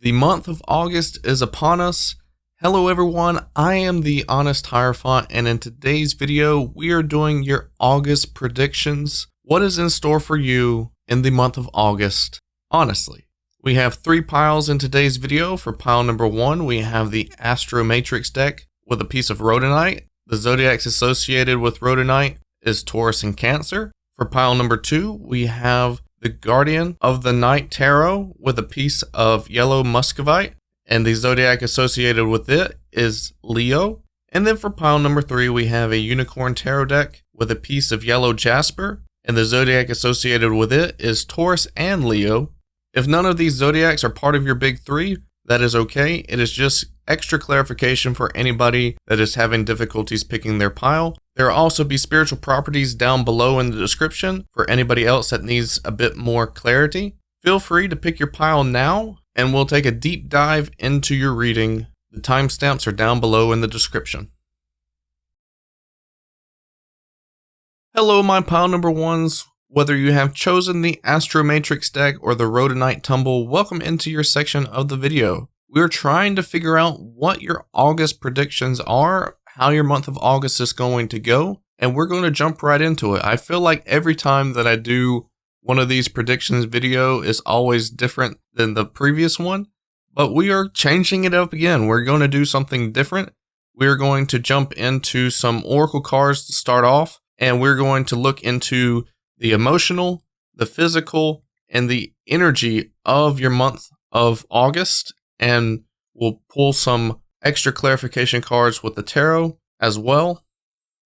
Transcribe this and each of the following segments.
The month of August is upon us. Hello everyone, I am the Honest Hierophant, and in today's video, we are doing your August predictions. What is in store for you in the month of August? Honestly, we have 3 piles in today's video. For pile number 1, we have the Astromatrix deck with a piece of Rhodonite. The zodiacs associated with Rhodonite is Taurus and Cancer. For pile number 2, we have the Guardian of the Night Tarot with a piece of yellow Muscovite, and the zodiac associated with it is Leo. And then for pile number 3, we have a Unicorn Tarot deck with a piece of yellow Jasper, and the zodiac associated with it is Taurus and Leo. If none of these zodiacs are part of your big 3, that is okay. It is just extra clarification for anybody that is having difficulties picking their pile. There will also be spiritual properties down below in the description for anybody else that needs a bit more clarity. Feel free to pick your pile now, and we'll take a deep dive into your reading. The timestamps are down below in the description. Hello, my pile number 1s. Whether you have chosen the Astromatrix deck or the Rhodonite tumble, welcome into your section of the video. We're trying to figure out what your August predictions are, how your month of August is going to go, and we're going to jump right into it. I feel like every time that I do one of these predictions video is always different than the previous one, but we are changing it up again. We're going to do something different. We're going to jump into some oracle cards to start off, and we're going to look into the emotional, the physical, and the energy of your month of August, and we'll pull some extra clarification cards with the tarot as well.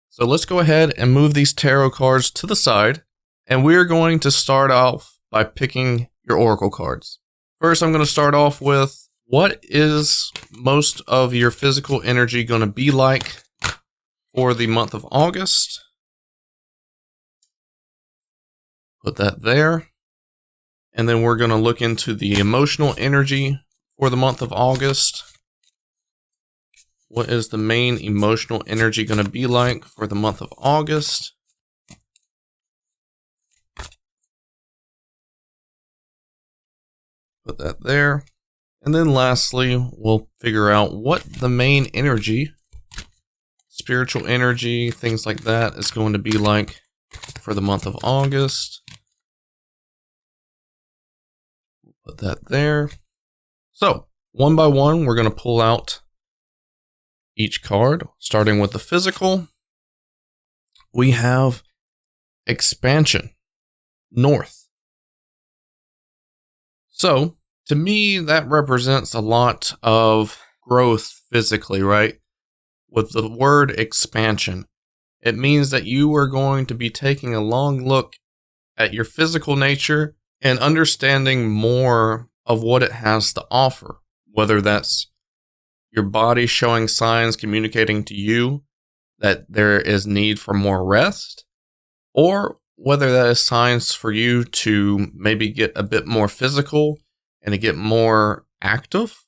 So let's go ahead and move these tarot cards to the side, and we're going to start off by picking your oracle cards. First, I'm going to start off with, what is most of your physical energy going to be like for the month of August? Put that there. And then we're going to look into the emotional energy for the month of August. What is the main emotional energy going to be like for the month of August? Put that there. And then lastly, we'll figure out what the main energy, spiritual energy, things like that, is going to be like for the month of August. Put that there. So, one by one, we're going to pull out each card, starting with the physical. We have expansion, north. So, to me, that represents a lot of growth physically, right? With the word expansion, it means that you are going to be taking a long look at your physical nature and understanding more of what it has to offer, whether that's your body showing signs communicating to you that there is need for more rest, or whether that is signs for you to maybe get a bit more physical and to get more active.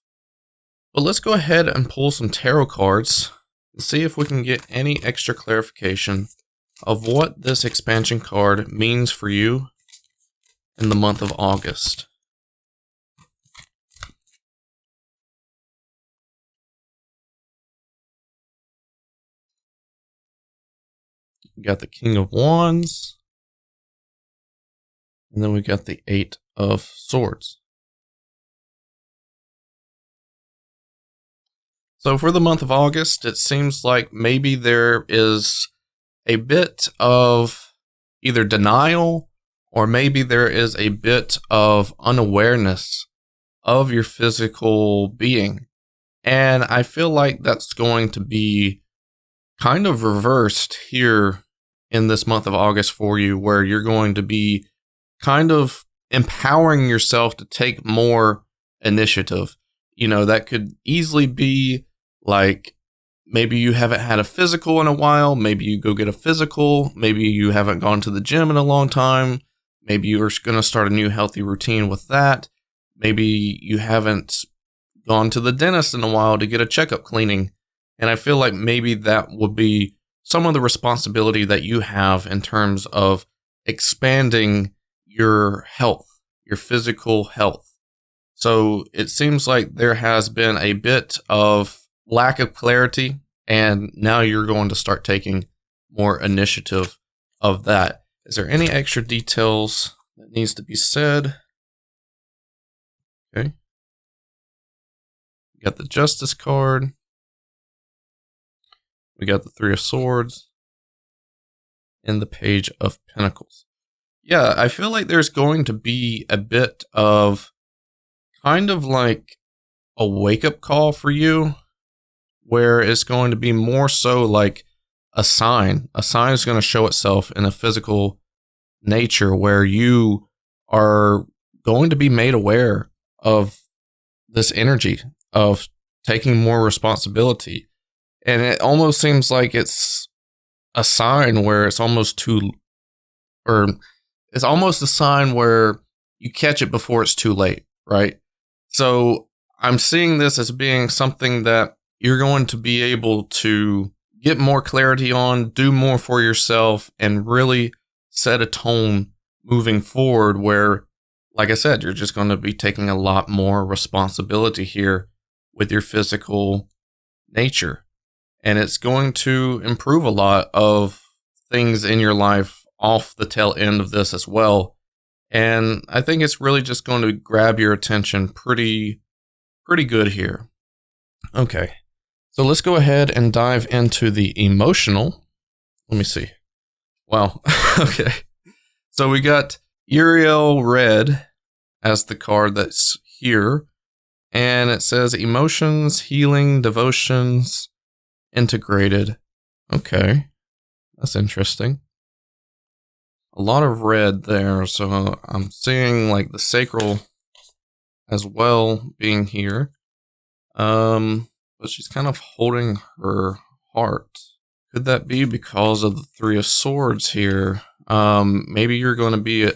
But let's go ahead and pull some tarot cards and see if we can get any extra clarification of what this expansion card means for you in the month of August. We got the King of Wands, and then we got the 8 of Swords. So for the month of August, it seems like maybe there is a bit of either denial, or maybe there is a bit of unawareness of your physical being. And I feel like that's going to be kind of reversed here in this month of August for you, where you're going to be kind of empowering yourself to take more initiative. You know, that could easily be like, maybe you haven't had a physical in a while. Maybe you go get a physical. Maybe you haven't gone to the gym in a long time. Maybe you're going to start a new healthy routine with that. Maybe you haven't gone to the dentist in a while to get a checkup cleaning. And I feel like maybe that would be some of the responsibility that you have in terms of expanding your health, your physical health. So it seems like there has been a bit of lack of clarity, and now you're going to start taking more initiative of that. Is there any extra details that needs to be said? Okay. We got the Justice card. We got the Three of Swords. And the Page of Pentacles. Yeah, I feel like there's going to be a bit of kind of like a wake-up call for you, where it's going to be more so like a sign. A sign is going to show itself in a physical nature where you are going to be made aware of this energy of taking more responsibility. And it almost seems like it's a sign where it's almost it's almost a sign where you catch it before it's too late, right? So I'm seeing this as being something that you're going to be able to get more clarity on, do more for yourself, and really set a tone moving forward where, like I said, you're just going to be taking a lot more responsibility here with your physical nature. And it's going to improve a lot of things in your life off the tail end of this as well. And I think it's really just going to grab your attention pretty good here. Okay, so let's go ahead and dive into the emotional. Let me see. Wow. Okay. So we got Uriel Red as the card that's here. And it says emotions, healing, devotions, integrated. Okay. That's interesting. A lot of red there. So I'm seeing like the sacral as well being here. But she's kind of holding her heart. Could that be because of the Three of Swords here? Maybe you're going to be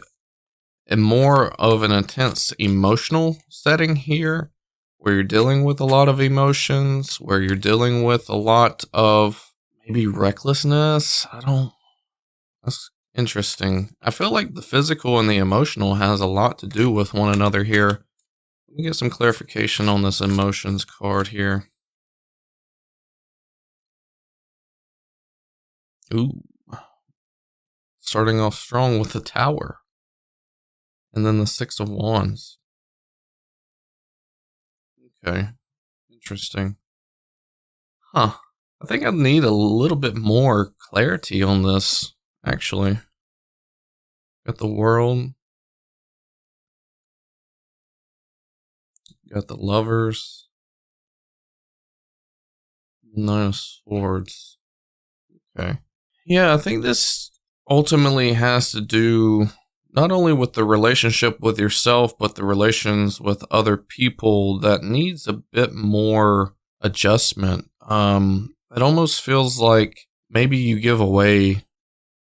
in more of an intense emotional setting here, where you're dealing with a lot of emotions, where you're dealing with a lot of maybe recklessness. That's interesting. I feel like the physical and the emotional has a lot to do with one another here. Let me get some clarification on this emotions card here. Ooh. Starting off strong with the Tower. And then the Six of Wands. Okay. Interesting. Huh. I think I need a little bit more clarity on this, actually. Got the World. Got the Lovers. Nine of Swords. Okay. Yeah, I think this ultimately has to do not only with the relationship with yourself, but the relations with other people that needs a bit more adjustment. It almost feels like maybe you give away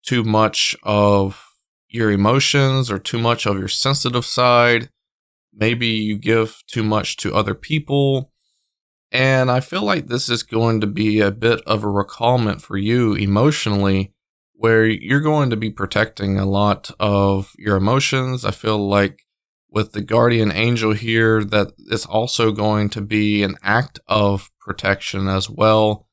too much of your emotions or too much of your sensitive side. Maybe you give too much to other people. And I feel like this is going to be a bit of a recallment for you emotionally, where you're going to be protecting a lot of your emotions. I feel like with the guardian angel here, that it's also going to be an act of protection as well.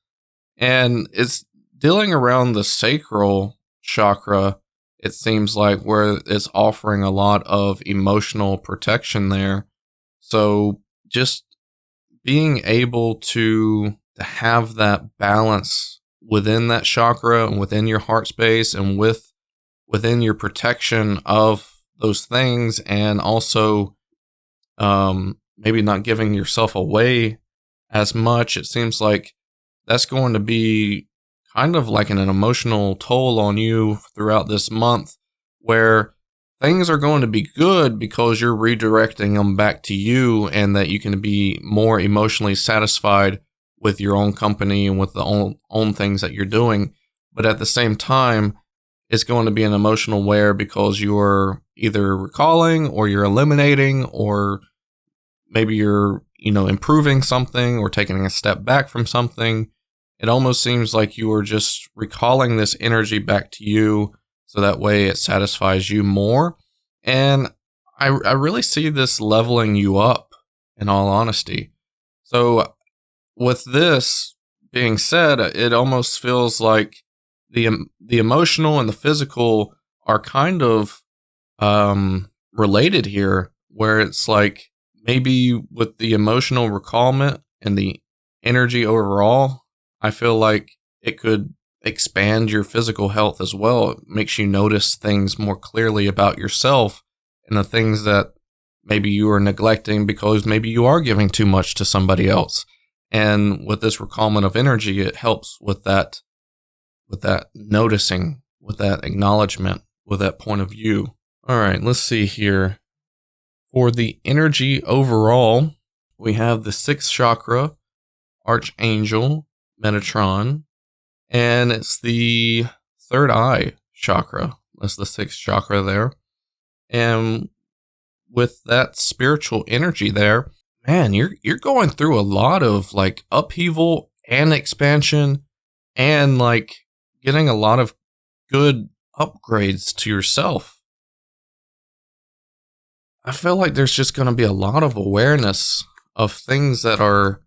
And it's dealing around the sacral chakra, it seems like, where it's offering a lot of emotional protection there. So just being able to have that balance within that chakra and within your heart space and within your protection of those things, and also maybe not giving yourself away as much. It seems like that's going to be kind of like an emotional toll on you throughout this month, where things are going to be good because you're redirecting them back to you, and that you can be more emotionally satisfied with your own company and with the own things that you're doing. But at the same time, it's going to be an emotional wear because you're either recalling or you're eliminating, or maybe you're, improving something or taking a step back from something. It almost seems like you are just recalling this energy back to you, so that way it satisfies you more. And I really see this leveling you up in all honesty. So with this being said, it almost feels like the emotional and the physical are kind of related here, where it's like maybe with the emotional recallment and the energy overall, I feel like it could expand your physical health as well. It makes you notice things more clearly about yourself and the things that maybe you are neglecting because maybe you are giving too much to somebody else. And with this recallment of energy, it helps with that noticing, with that acknowledgement, with that point of view. All right, let's see here. For the energy overall, we have the 6th chakra, Archangel, Metatron, and it's the 3rd eye chakra. That's the 6th chakra there. And with that spiritual energy there, man, you're going through a lot of like upheaval and expansion and like getting a lot of good upgrades to yourself. I feel like there's just going to be a lot of awareness of things that are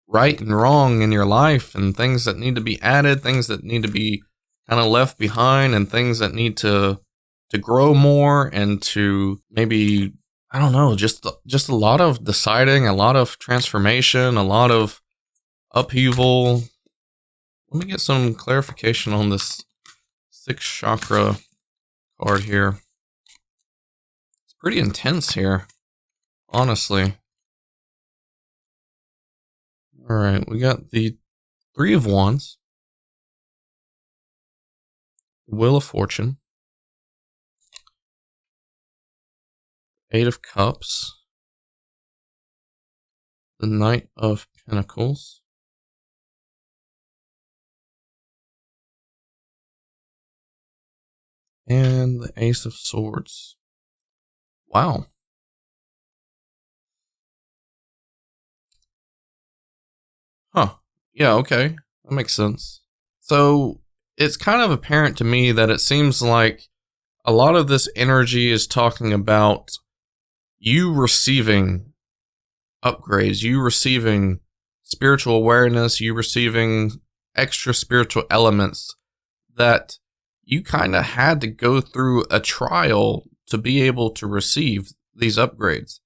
right and wrong in your life, and things that need to be added, things that need to be kind of left behind, and things that need to grow more and to maybe, I don't know, just a lot of deciding, a lot of transformation, a lot of upheaval. Let me get some clarification on this 6th chakra card here. It's pretty intense here, honestly. All right, we got the 3 of Wands, Wheel of Fortune, 8 of Cups, the Knight of Pentacles, and the Ace of Swords. Wow. Huh. Yeah, okay. That makes sense. So it's kind of apparent to me that it seems like a lot of this energy is talking about you receiving upgrades, you receiving spiritual awareness, you receiving extra spiritual elements that you kind of had to go through a trial to be able to receive these upgrades.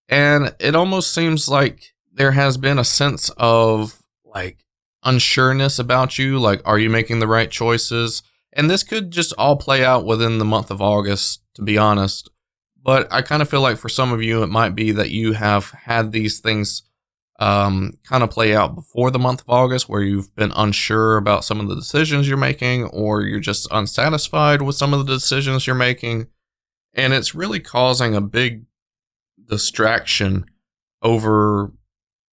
And it almost seems like there has been a sense of like unsureness about you. Like, are you making the right choices? And this could just all play out within the month of August, to be honest. But I kind of feel like for some of you, it might be that you have had these things kind of play out before the month of August, where you've been unsure about some of the decisions you're making, or you're just unsatisfied with some of the decisions you're making. And it's really causing a big distraction over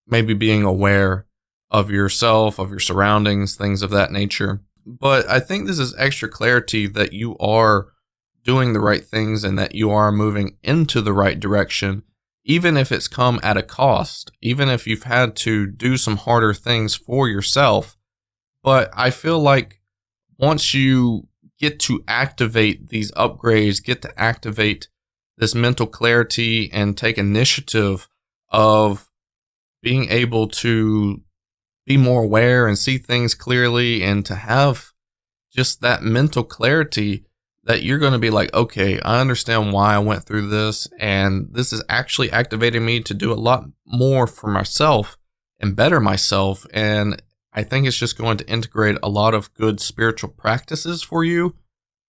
maybe being aware of yourself, of your surroundings, things of that nature. But I think this is extra clarity that you are doing the right things and that you are moving into the right direction, even if it's come at a cost, even if you've had to do some harder things for yourself. But I feel like once you get to activate these upgrades, get to activate this mental clarity and take initiative of being able to be more aware and see things clearly, and to have just that mental clarity that you're going to be like, okay, I understand why I went through this, and this is actually activating me to do a lot more for myself and better myself. And I think it's just going to integrate a lot of good spiritual practices for you,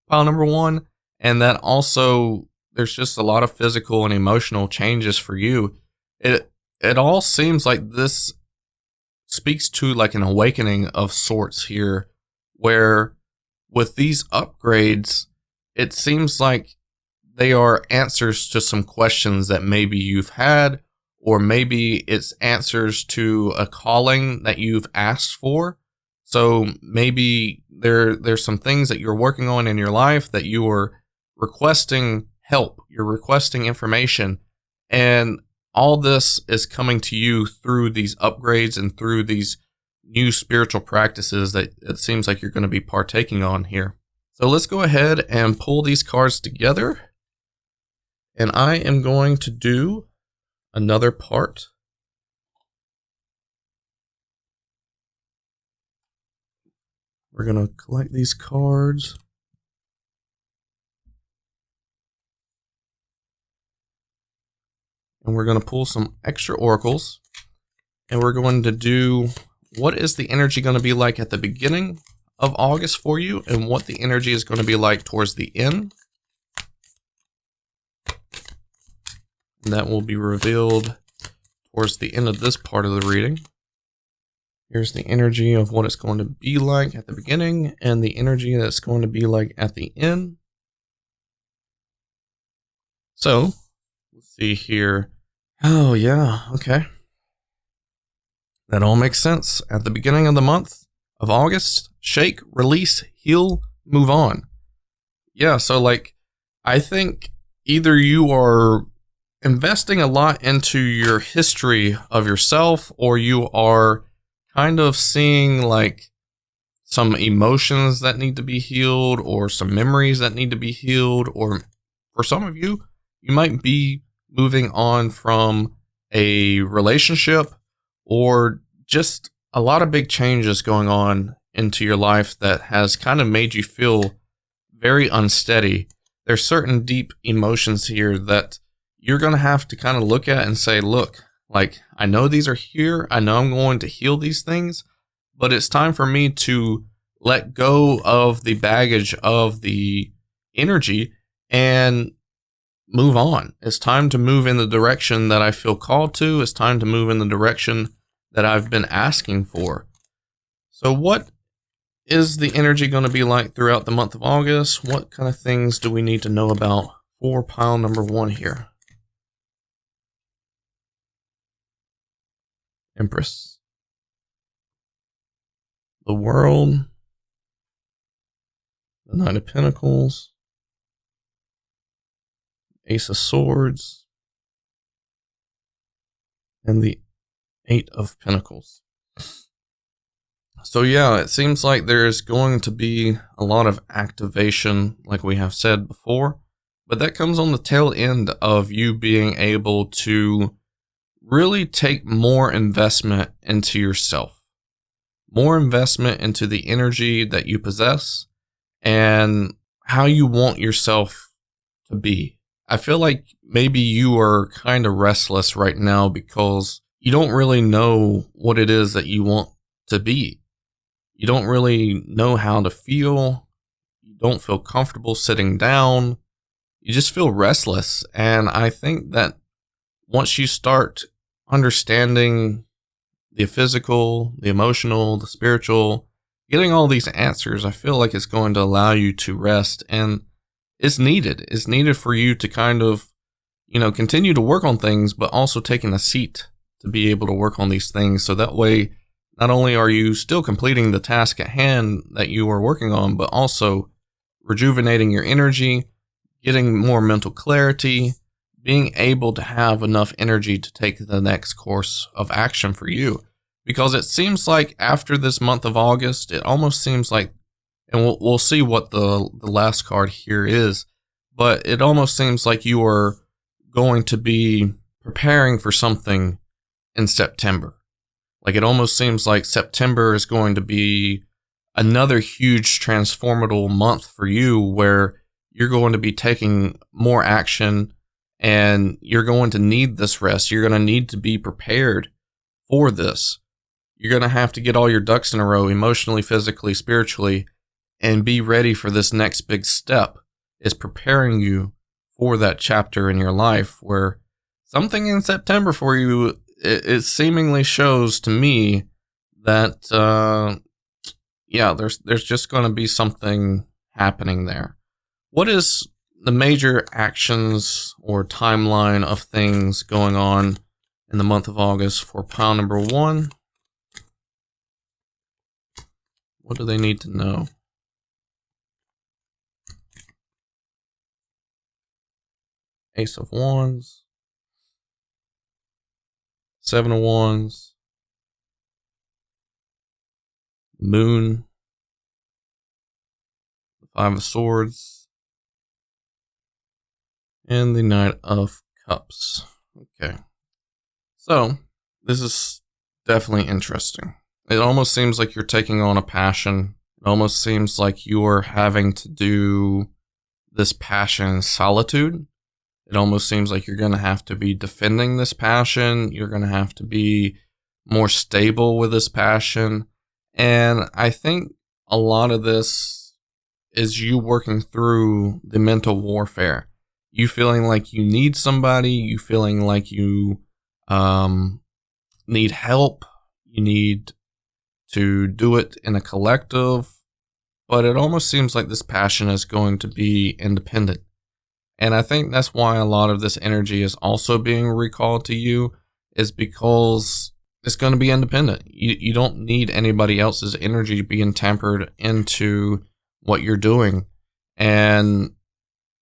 pile number one. And that also, there's just a lot of physical and emotional changes for you. It all seems like this speaks to like an awakening of sorts here, where with these upgrades, it seems like they are answers to some questions that maybe you've had, or maybe it's answers to a calling that you've asked for. So maybe there's some things that you're working on in your life that you are requesting help, you're requesting information, and all this is coming to you through these upgrades and through these new spiritual practices that it seems like you're going to be partaking on here. So let's go ahead and pull these cards together. And I am going to do another part. We're going to collect these cards. And we're going to pull some extra oracles. And we're going to do what is the energy going to be like at the beginning of August for you, and what the energy is going to be like towards the end. And that will be revealed towards the end of this part of the reading. Here's the energy of what it's going to be like at the beginning, and the energy that's going to be like at the end. So, let's see here. Oh, yeah, okay. That all makes sense. At the beginning of the month of August, shake, release, heal, move on. Yeah, so like, I think either you are investing a lot into your history of yourself, or you are kind of seeing like some emotions that need to be healed, or some memories that need to be healed, or for some of you, you might be moving on from a relationship, or just a lot of big changes going on into your life that has kind of made you feel very unsteady. There's certain deep emotions here that you're going to have to kind of look at and say, look, like, I know these are here. I know I'm going to heal these things, but it's time for me to let go of the baggage of the energy and move on. It's time to move in the direction that I feel called to. It's time to move in the direction that I've been asking for. So what is the energy going to be like throughout the month of August? What kind of things do we need to know about for pile number 1 here? Empress. The World. The Knight of Pentacles. Ace of Swords. And the 8 of Pentacles. So yeah, it seems like there's going to be a lot of activation, like we have said before, but that comes on the tail end of you being able to really take more investment into yourself, more investment into the energy that you possess and how you want yourself to be. I feel like maybe you are kind of restless right now because you don't really know what it is that you want to be. You don't really know how to feel. You don't feel comfortable sitting down. You just feel restless. And I think that once you start understanding the physical, the emotional, the spiritual, getting all these answers, I feel like it's going to allow you to rest. And it's needed. It's needed for you to kind of, continue to work on things, but also taking a seat to be able to work on these things. So that way, not only are you still completing the task at hand that you are working on, but also rejuvenating your energy, getting more mental clarity, being able to have enough energy to take the next course of action for you. Because it seems like after this month of August, it almost seems like, and we'll see what the last card here is, but it almost seems like you are going to be preparing for something in September. Like, it almost seems like September is going to be another huge transformative month for you, where you're going to be taking more action and you're going to need this rest. You're going to need to be prepared for this. You're going to have to get all your ducks in a row, emotionally, physically, spiritually, and be ready for this next big step. Is preparing you for that chapter in your life where something in September for you, it seemingly shows to me that, there's just going to be something happening there. What is the major actions or timeline of things going on in the month of August for pile number 1? What do they need to know? Ace of Wands. 7 of Wands. Moon. The 5 of Swords. And the Knight of Cups. Okay. So, this is definitely interesting. It almost seems like you're taking on a passion. It almost seems like you're having to do this passion in solitude. It almost seems like you're going to have to be defending this passion. You're going to have to be more stable with this passion. And I think a lot of this is you working through the mental warfare. You feeling like you need somebody. You feeling like you need help. You need to do it in a collective. But it almost seems like this passion is going to be independent. And I think that's why a lot of this energy is also being recalled to you, is because it's going to be independent. You don't need anybody else's energy being tempered into what you're doing. And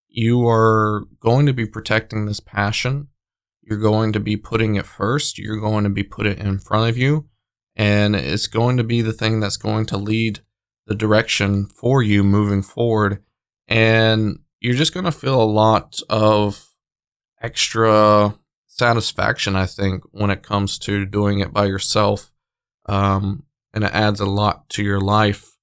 you are going to be protecting this passion. You're going to be putting it first. You're going to be putting it in front of you. And it's going to be the thing that's going to lead the direction for you moving forward. And you're just going to feel a lot of extra satisfaction, I think, when it comes to doing it by yourself. And it adds a lot to your life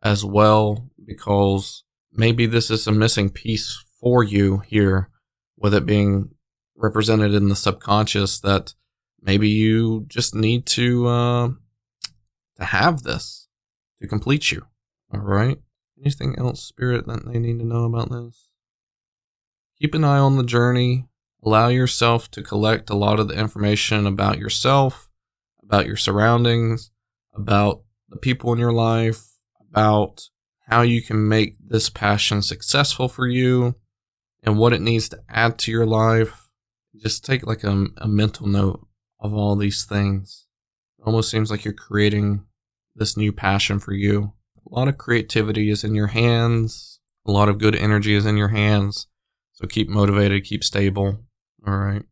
as well, because maybe this is a missing piece for you here, with it being represented in the subconscious, that maybe you just need to have this to complete you. All right. Anything else, Spirit, that they need to know about this? Keep an eye on the journey. Allow yourself to collect a lot of the information about yourself, about your surroundings, about the people in your life, about how you can make this passion successful for you and what it needs to add to your life. Just take like a mental note of all these things. It almost seems like you're creating this new passion for you. A lot of creativity is in your hands. A lot of good energy is in your hands. So keep motivated, keep stable. All right.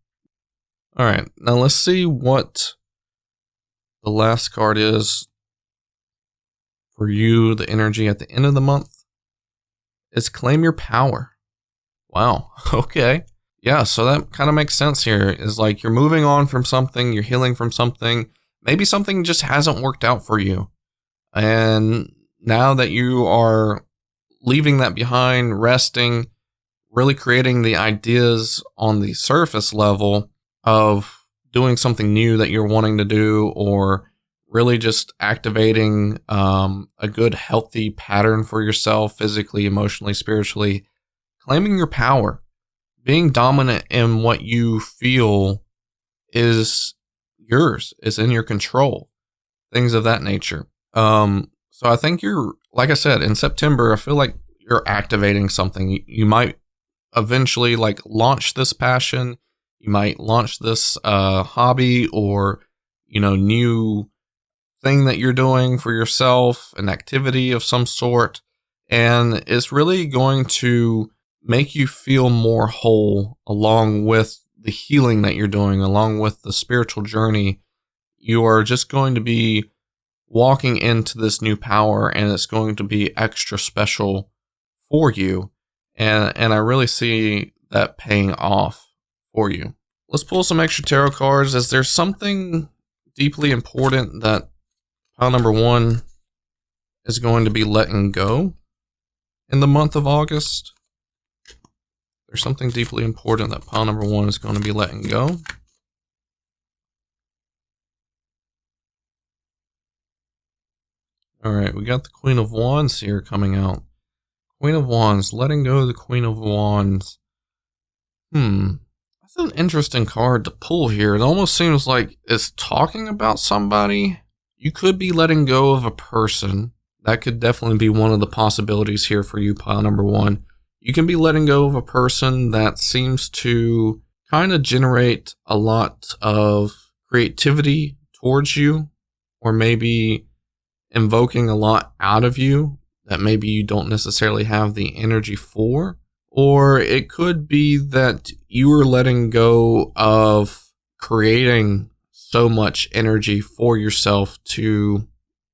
All right. Now let's see what the last card is for you. The energy at the end of the month is claim your power. Wow. Okay. Yeah. So that kind of makes sense here. Is like you're moving on from something, you're healing from something. Maybe something just hasn't worked out for you. And now that you are leaving that behind, resting, really creating the ideas on the surface level of doing something new that you're wanting to do, or really just activating a good, healthy pattern for yourself, physically, emotionally, spiritually, claiming your power, being dominant in what you feel is yours, is in your control, things of that nature. So I think you're, like I said, in September, I feel like you're activating something. You might eventually like launch this passion. You might launch this hobby, or, new thing that you're doing for yourself, an activity of some sort. And it's really going to make you feel more whole, along with the healing that you're doing, along with the spiritual journey. You are just going to be walking into this new power, and it's going to be extra special for you. And I really see that paying off for you. Let's pull some extra tarot cards. Is there something deeply important that pile number 1 is going to be letting go in the month of August? There's something deeply important that pile number 1 is going to be letting go. All right, we got the Queen of Wands here coming out. Queen of Wands, letting go of the Queen of Wands. That's an interesting card to pull here. It almost seems like it's talking about somebody. You could be letting go of a person. That could definitely be one of the possibilities here for you, pile number 1. You can be letting go of a person that seems to kind of generate a lot of creativity towards you, or maybe invoking a lot out of you that maybe you don't necessarily have the energy for. Or it could be that you are letting go of creating so much energy for yourself to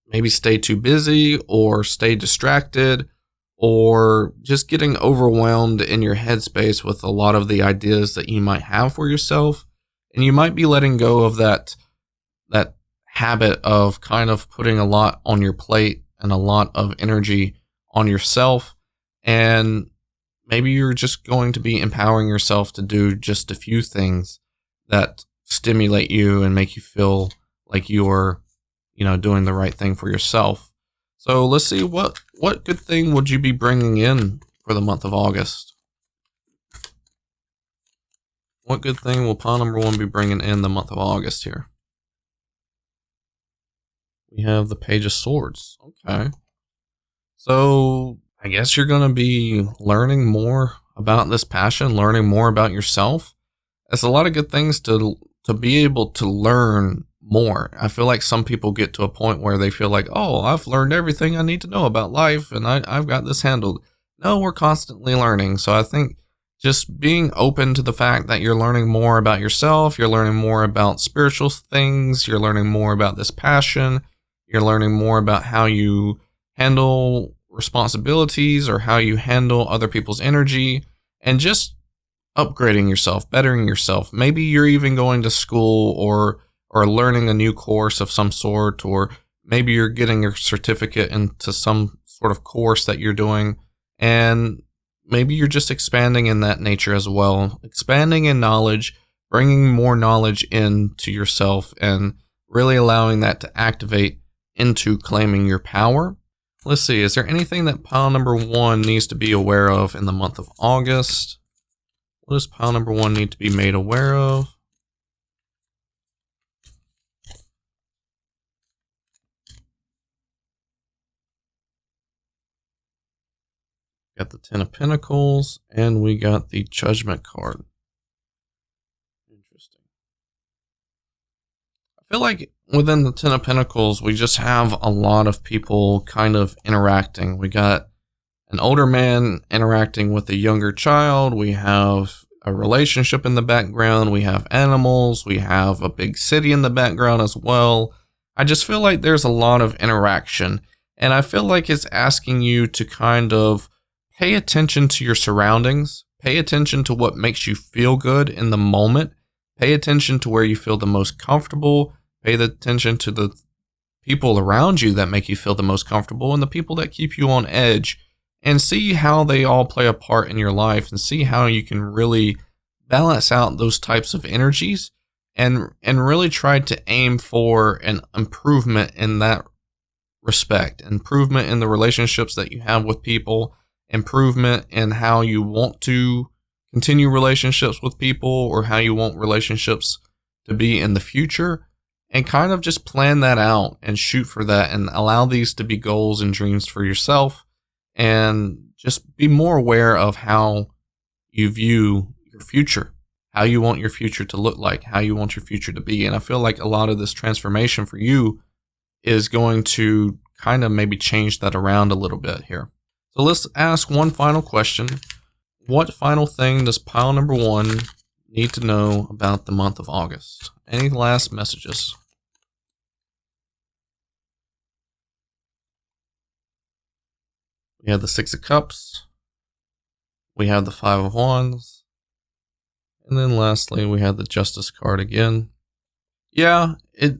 maybe stay too busy, or stay distracted, or just getting overwhelmed in your headspace with a lot of the ideas that you might have for yourself. And you might be letting go of that habit of kind of putting a lot on your plate and a lot of energy on yourself. And maybe you're just going to be empowering yourself to do just a few things that stimulate you and make you feel like you're, doing the right thing for yourself. So let's see, what good thing would you be bringing in for the month of August? What good thing will pile number 1 be bringing in the month of August here? We have the Page of Swords. Okay. So I guess you're going to be learning more about this passion, learning more about yourself. It's a lot of good things to be able to learn more. I feel like some people get to a point where they feel like, oh, I've learned everything I need to know about life and I've got this handled. No, we're constantly learning. So I think just being open to the fact that you're learning more about yourself, you're learning more about spiritual things, you're learning more about this passion, you're learning more about how you handle responsibilities or how you handle other people's energy, and just upgrading yourself, bettering yourself. Maybe you're even going to school or learning a new course of some sort, or maybe you're getting your certificate into some sort of course that you're doing, and maybe you're just expanding in that nature as well, expanding in knowledge, bringing more knowledge into yourself, and really allowing that to activate into claiming your power. Let's see, is there anything that pile number 1 needs to be aware of in the month of August? What does pile number 1 need to be made aware of? Got the 10 of Pentacles, and we got the Judgment card. Interesting. I feel like within the 10 of Pentacles, we just have a lot of people kind of interacting. We got an older man interacting with a younger child. We have a relationship in the background. We have animals. We have a big city in the background as well. I just feel like there's a lot of interaction, and I feel like it's asking you to kind of pay attention to your surroundings, pay attention to what makes you feel good in the moment, pay attention to where you feel the most comfortable, pay attention to the people around you that make you feel the most comfortable and the people that keep you on edge, and see how they all play a part in your life, and see how you can really balance out those types of energies and really try to aim for an improvement in that respect, improvement in the relationships that you have with people, improvement in how you want to continue relationships with people or how you want relationships to be in the future, and kind of just plan that out and shoot for that and allow these to be goals and dreams for yourself, and just be more aware of how you view your future, how you want your future to look like, how you want your future to be. And I feel like a lot of this transformation for you is going to kind of maybe change that around a little bit here. So let's ask one final question. What final thing does pile number 1 need to know about the month of August? Any last messages? We have the 6 of Cups. We have the 5 of Wands. And then lastly, we have the Justice card again. Yeah, it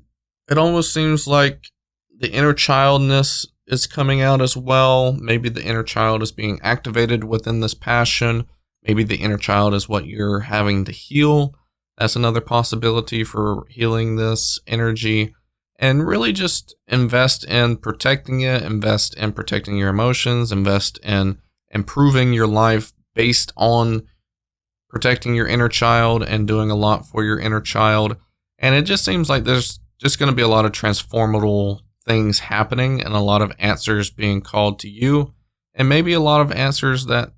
almost seems like the inner childness is coming out as well. Maybe the inner child is being activated within this passion. Maybe the inner child is what you're having to heal. That's another possibility for healing this energy. And really just invest in protecting it, invest in protecting your emotions, invest in improving your life based on protecting your inner child and doing a lot for your inner child. And it just seems like there's just going to be a lot of transformative things happening and a lot of answers being called to you, and maybe a lot of answers that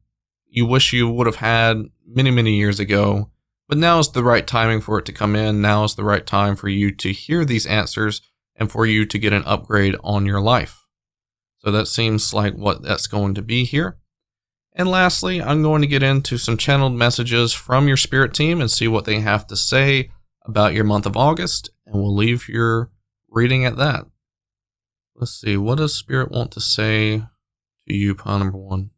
you wish you would have had many, many years ago. But now is the right timing for it to come in. Now is the right time for you to hear these answers and for you to get an upgrade on your life. So that seems like what that's going to be here. And lastly, I'm going to get into some channeled messages from your spirit team and see what they have to say about your month of August, and we'll leave your reading at that. Let's see, what does Spirit want to say to you, pile number 1?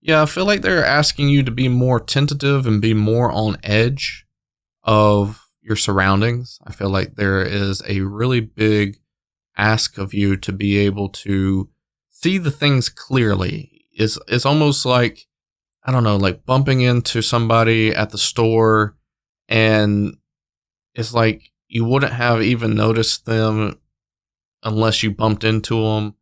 Yeah, I feel like they're asking you to be more tentative and be more on edge of your surroundings. I feel like there is a really big ask of you to be able to see the things clearly. It's almost like, I don't know, like bumping into somebody at the store, and it's like you wouldn't have even noticed them unless you bumped into them.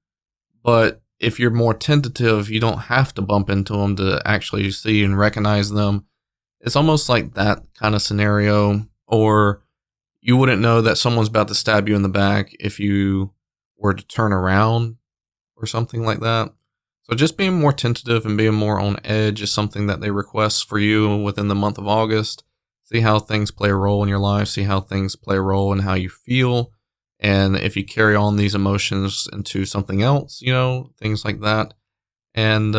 But if you're more tentative, you don't have to bump into them to actually see and recognize them. It's almost like that kind of scenario. Or you wouldn't know that someone's about to stab you in the back if you were to turn around or something like that. So just being more tentative and being more on edge is something that they request for you within the month of August. See how things play a role in your life. See how things play a role in how you feel. And if you carry on these emotions into something else, things like that. And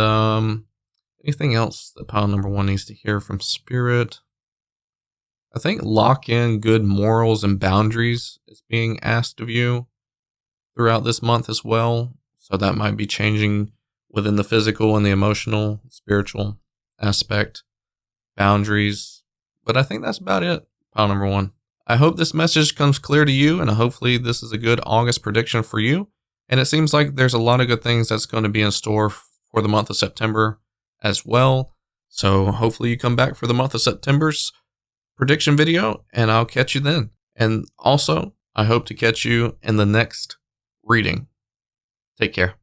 anything else that pile number 1 needs to hear from Spirit? I think lock in good morals and boundaries is being asked of you throughout this month as well. So that might be changing within the physical and the emotional, spiritual aspect, boundaries. But I think that's about it, pile number 1. I hope this message comes clear to you, and hopefully this is a good August prediction for you. And it seems like there's a lot of good things that's going to be in store for the month of September as well. So hopefully you come back for the month of September's prediction video, and I'll catch you then. And also, I hope to catch you in the next reading. Take care.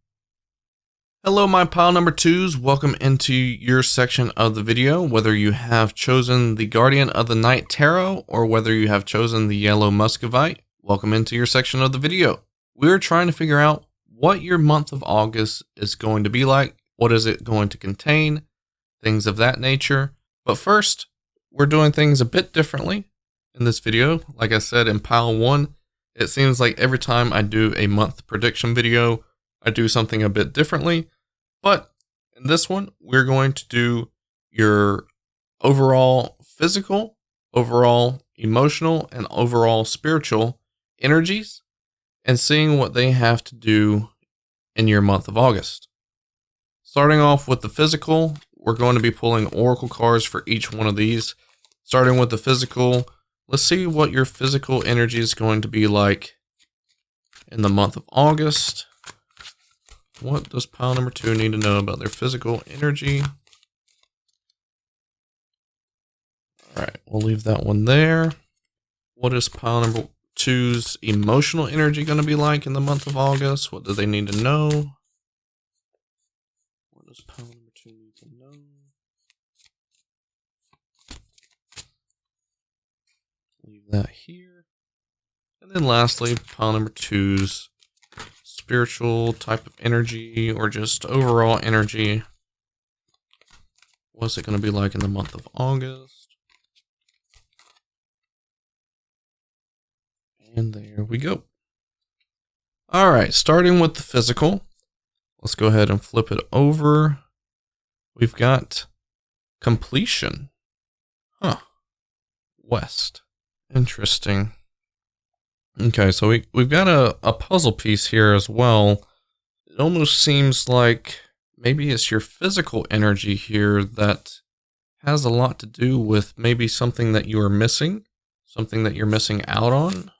Hello, my pile number 2s. Welcome into your section of the video. Whether you have chosen the Guardian of the Night Tarot or whether you have chosen the Yellow Muscovite, welcome into your section of the video. We're trying to figure out what your month of August is going to be like. What is it going to contain? Things of that nature. But first, we're doing things a bit differently in this video. Like I said, in pile 1, it seems like every time I do a month prediction video, I do something a bit differently. But in this one, we're going to do your overall physical, overall emotional, and overall spiritual energies and seeing what they have to do in your month of August. Starting off with the physical, we're going to be pulling oracle cards for each one of these. Starting with the physical, let's see what your physical energy is going to be like in the month of August. What does pile number 2 need to know about their physical energy? All right, we'll leave that one there. What is pile number 2's emotional energy going to be like in the month of August? What do they need to know? What does pile number 2 need to know? Leave that here. And then lastly, pile number 2's spiritual type of energy or just overall energy. What's it going to be like in the month of August? And there we go. All right, starting with the physical. Let's go ahead and flip it over. We've got completion. West. Interesting. Okay, so we've got a puzzle piece here as well. It almost seems like maybe it's your physical energy here that has a lot to do with maybe something that you are missing, something that you're missing out on.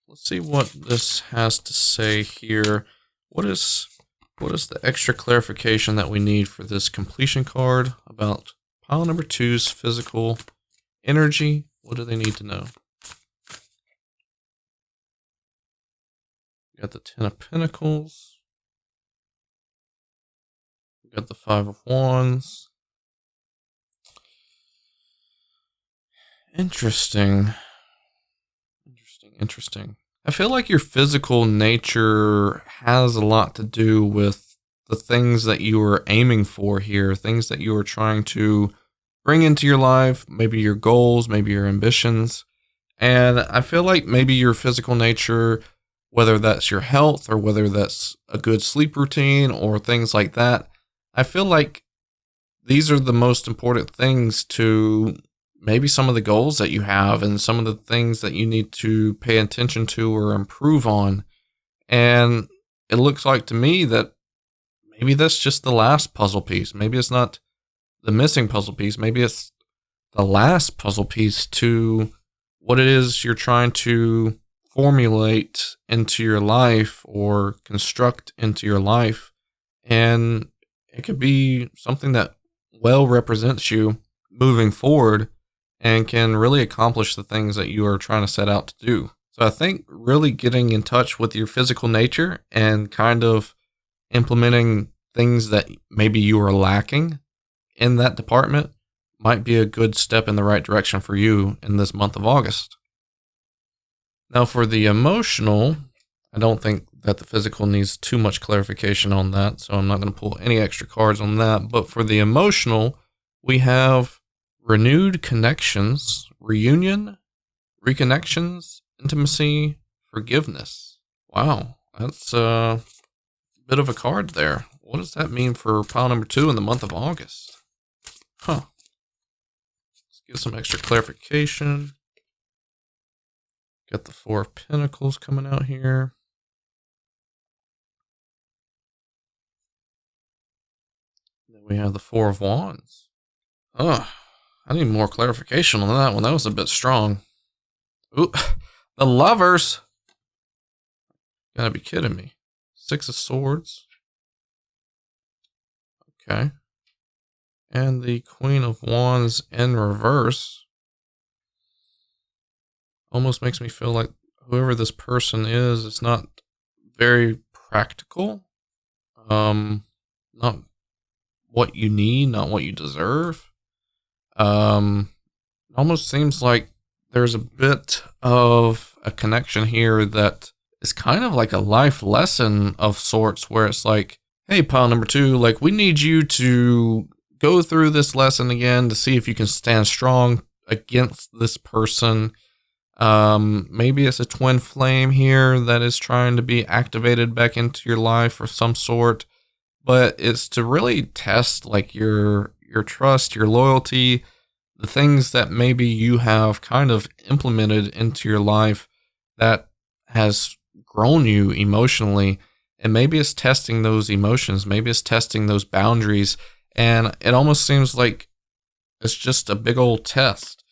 Let's see what this has to say here. What is the extra clarification that we need for this completion card about pile number 2's physical energy? What do they need to know? Got the 10 of Pentacles. We got the 5 of Wands. Interesting. I feel like your physical nature has a lot to do with the things that you are aiming for here, things that you are trying to bring into your life, maybe your goals, maybe your ambitions. And I feel like maybe your physical nature, whether that's your health or whether that's a good sleep routine or things like that, I feel like these are the most important things to maybe some of the goals that you have and some of the things that you need to pay attention to or improve on. And it looks like to me that maybe that's just the last puzzle piece. Maybe it's not the missing puzzle piece. Maybe it's the last puzzle piece to what it is you're trying to formulate into your life or construct into your life. And it could be something that well represents you moving forward and can really accomplish the things that you are trying to set out to do. So I think really getting in touch with your physical nature and kind of implementing things that maybe you are lacking in that department might be a good step in the right direction for you in this month of August. Now, for the emotional, I don't think that the physical needs too much clarification on that, so I'm not going to pull any extra cards on that. But for the emotional, we have renewed connections, reunion, reconnections, intimacy, forgiveness. Wow, that's a bit of a card there. What does that mean for pile number 2 in the month of August? Huh. Let's get some extra clarification. Got the 4 of Pentacles coming out here. Then we have the 4 of Wands. I need more clarification on that one. That was a bit strong. Ooh, the Lovers. Gotta be kidding me. 6 of Swords. Okay. And the Queen of Wands in reverse. Almost makes me feel like whoever this person is, it's not very practical. Not what you need, not what you deserve. Almost seems like there's a bit of a connection here that is kind of like a life lesson of sorts, where it's like, hey, pile number 2, like, we need you to go through this lesson again to see if you can stand strong against this person. Maybe it's a twin flame here that is trying to be activated back into your life of some sort, but it's to really test like your trust, your loyalty, the things that maybe you have kind of implemented into your life that has grown you emotionally. And maybe it's testing those emotions, maybe it's testing those boundaries, and it almost seems like it's just a big old test.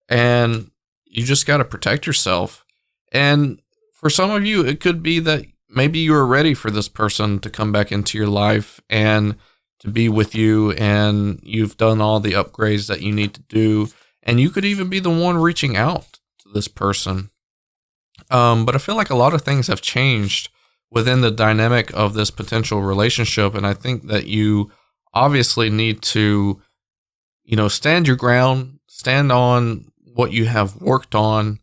And you just got to protect yourself. And for some of you, it could be that maybe you are ready for this person to come back into your life and to be with you, and you've done all the upgrades that you need to do. And you could even be the one reaching out to this person. But I feel like a lot of things have changed within the dynamic of this potential relationship. And I think that you obviously need to, stand your ground, stand on what you have worked on,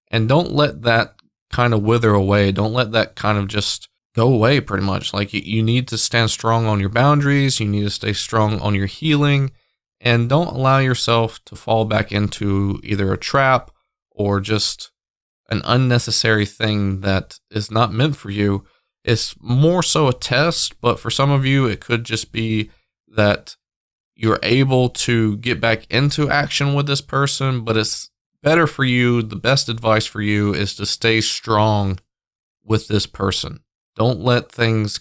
and don't let that kind of wither away. Don't let that kind of just go away pretty much. Like you need to stand strong on your boundaries. You need to stay strong on your healing, and don't allow yourself to fall back into either a trap or just an unnecessary thing that is not meant for you. It's more so a test, but for some of you, it could just be that you're able to get back into action with this person, but it's better for you. The best advice for you is to stay strong with this person. Don't let things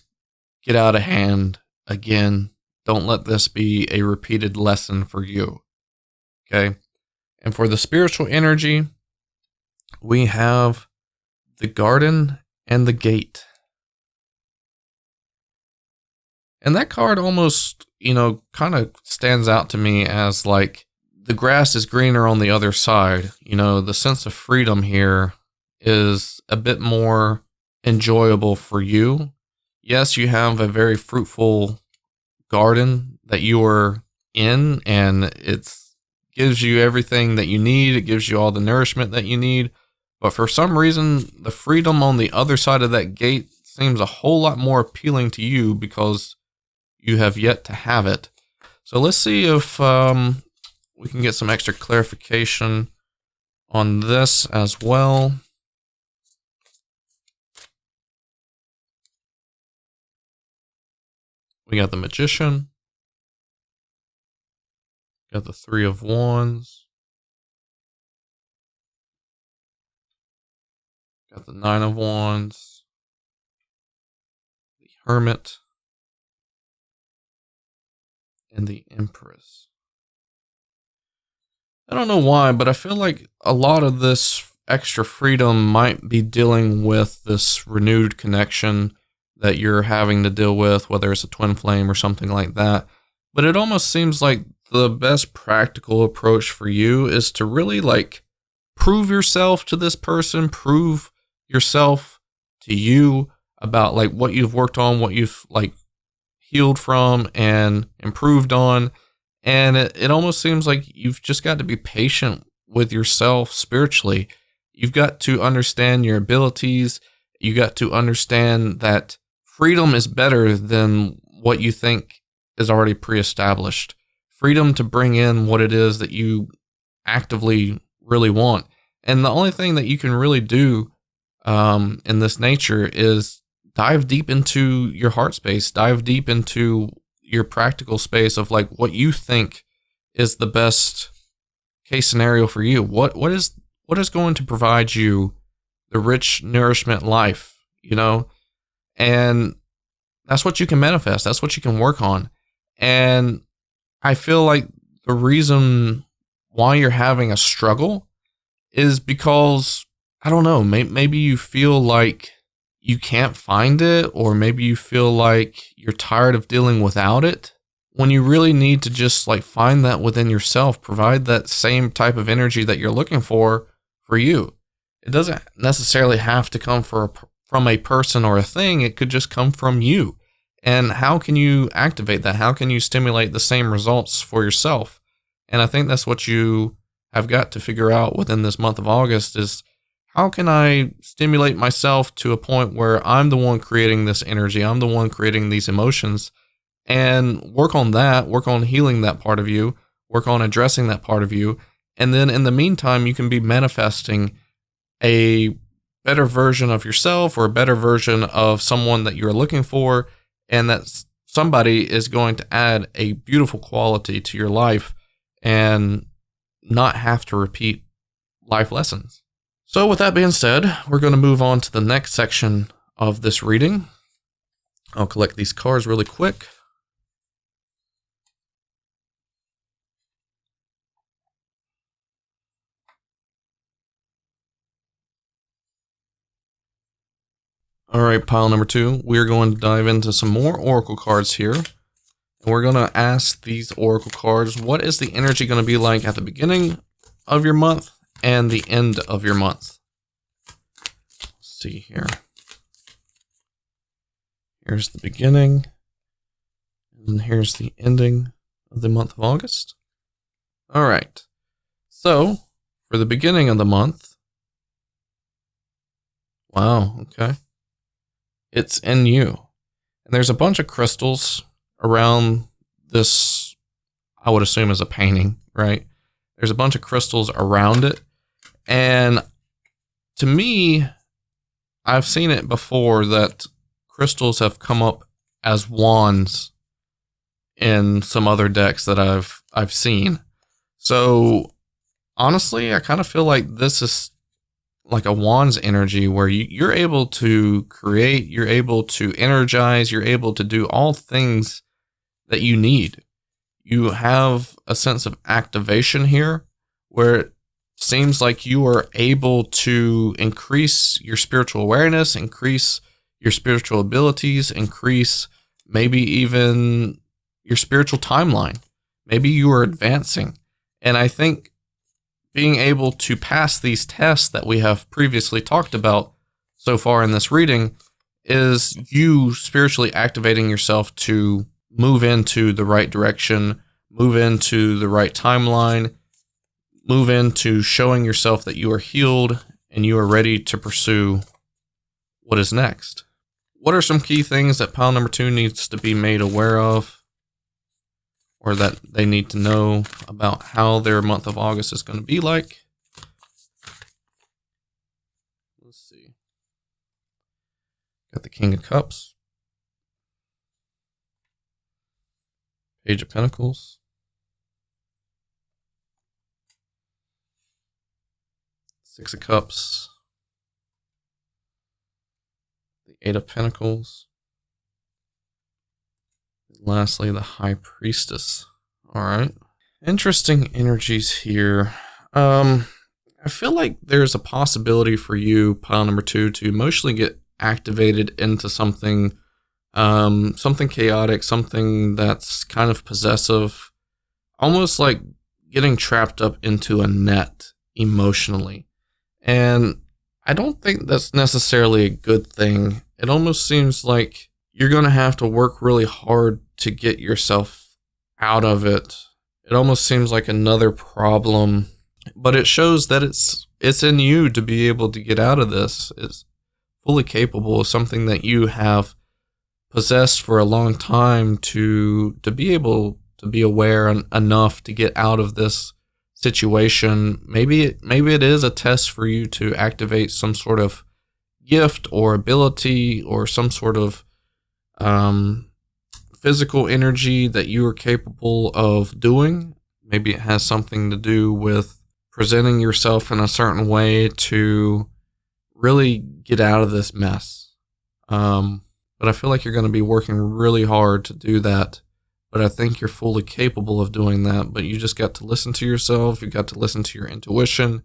get out of hand again. Don't let this be a repeated lesson for you. Okay. And for the spiritual energy, we have the Garden and the Gate. And that card almost, kind of stands out to me as like the grass is greener on the other side. The sense of freedom here is a bit more enjoyable for you. Yes, you have a very fruitful garden that you are in, and it gives you everything that you need. It gives you all the nourishment that you need. But for some reason, the freedom on the other side of that gate seems a whole lot more appealing to you because you have yet to have it. So let's see if we can get some extra clarification on this as well. We got the Magician. Got the 3 of Wands. Got the 9 of Wands. The Hermit. And the Empress. I don't know why, but I feel like a lot of this extra freedom might be dealing with this renewed connection that you're having to deal with, whether it's a twin flame or something like that. But it almost seems like the best practical approach for you is to really like prove yourself to this person, prove yourself to you about like what you've worked on, what you've like healed from and improved on. And it almost seems like you've just got to be patient with yourself spiritually. You've got to understand your abilities. You got to understand that freedom is better than what you think is already pre-established. Freedom to bring in what it is that you actively really want. And the only thing that you can really do in this nature is dive deep into your heart space, dive deep into your practical space of like what you think is the best case scenario for you. What is going to provide you the rich nourishment life, you know? And that's what you can manifest. That's what you can work on. And I feel like the reason why you're having a struggle is because, I don't know, maybe you feel like you can't find it, or maybe you feel like you're tired of dealing without it, when you really need to just like find that within yourself, provide that same type of energy that you're looking for you. It doesn't necessarily have to come from a person or a thing. It could just come from you. And how can you activate that? How can you stimulate the same results for yourself? And I think that's what you have got to figure out within this month of August is, how can I stimulate myself to a point where I'm the one creating this energy, I'm the one creating these emotions, and work on that, work on healing that part of you, work on addressing that part of you. And then in the meantime, you can be manifesting a better version of yourself or a better version of someone that you're looking for, and that somebody is going to add a beautiful quality to your life and not have to repeat life lessons. So with that being said, we're going to move on to the next section of this reading. I'll collect these cards really quick. All right, pile number 2, we're going to dive into some more oracle cards here. And we're going to ask these oracle cards, what is the energy going to be like at the beginning of your month and the end of your month? Let's see here. Here's the beginning, and here's the ending of the month of August. All right. So, for the beginning of the month, wow, okay. It's in you. And there's a bunch of crystals around this, I would assume is a painting, right? There's a bunch of crystals around it. And to me, I've seen it before that crystals have come up as wands in some other decks that I've seen. So honestly, I kind of feel like this is like a wand's energy where you're able to create, you're able to energize, you're able to do all things that you need. You have a sense of activation here where it seems like you are able to increase your spiritual awareness, increase your spiritual abilities, increase maybe even your spiritual timeline. Maybe you are advancing. And I think being able to pass these tests that we have previously talked about so far in this reading is you spiritually activating yourself to move into the right direction, move into the right timeline, move into showing yourself that you are healed and you are ready to pursue what is next. What are some key things that pile number 2 needs to be made aware of, or that they need to know about how their month of August is going to be like? Let's see. Got the King of Cups, Page of Pentacles, Six of Cups, the Eight of Pentacles, and lastly, the High Priestess. All right. Interesting energies here. I feel like there's a possibility for you, pile number 2, to emotionally get activated into something, something chaotic, something that's kind of possessive, almost like getting trapped up into a net emotionally. And I don't think that's necessarily a good thing. It almost seems like you're going to have to work really hard to get yourself out of it. It almost seems like another problem, but it shows that it's in you to be able to get out of this. It's fully capable of something that you have possessed for a long time to be able to be aware enough to get out of this situation. Maybe it is a test for you to activate some sort of gift or ability or some sort of physical energy that you are capable of doing. Maybe it has something to do with presenting yourself in a certain way to really get out of this mess. But I feel like you're going to be working really hard to do that. But I think you're fully capable of doing that. But you just got to listen to yourself. You've got to listen to your intuition.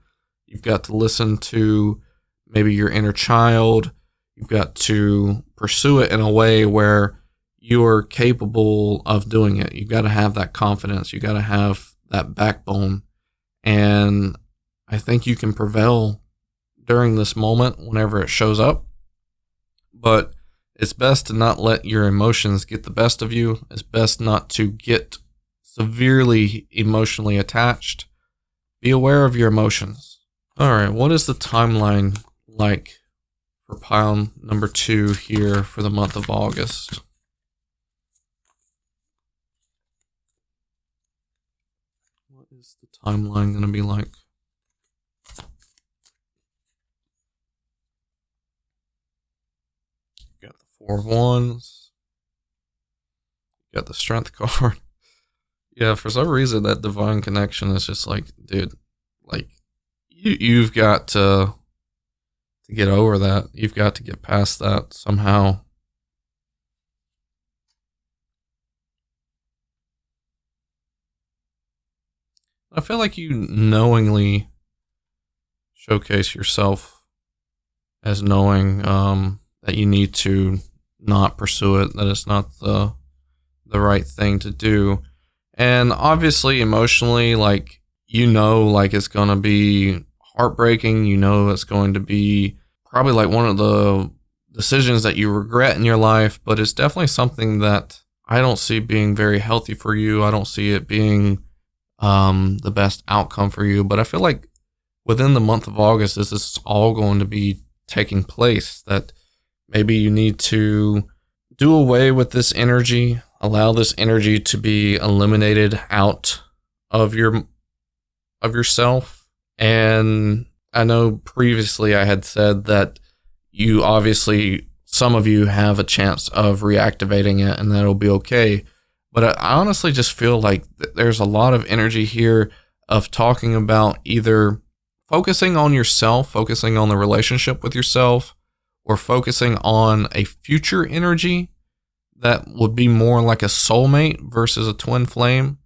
You've got to listen to maybe your inner child. You've got to pursue it in a way where you're capable of doing it. You've got to have that confidence. You've got to have that backbone. And I think you can prevail during this moment whenever it shows up. But it's best to not let your emotions get the best of you. It's best not to get severely emotionally attached. Be aware of your emotions. All right, what is the timeline like for pile number 2 here for the month of August? What is the timeline going to be like? Got the 4 of Wands. Got the Strength card. Yeah, for some reason that divine connection is just like, dude, like you've got to get over that. You've got to get past that somehow. I feel like you knowingly showcase yourself as knowing that you need to not pursue it, that it's not the right thing to do. And obviously emotionally, like, like it's going to be heartbreaking. It's going to be probably like one of the decisions that you regret in your life, but it's definitely something that I don't see being very healthy for you. I don't see it being the best outcome for you. But I feel like within the month of August, this is all going to be taking place, that maybe you need to do away with this energy, allow this energy to be eliminated out of yourself. And I know previously I had said that you obviously, some of you have a chance of reactivating it and that'll be okay. But I honestly just feel like there's a lot of energy here of talking about either focusing on yourself, focusing on the relationship with yourself, or focusing on a future energy that would be more like a soulmate versus a twin flame.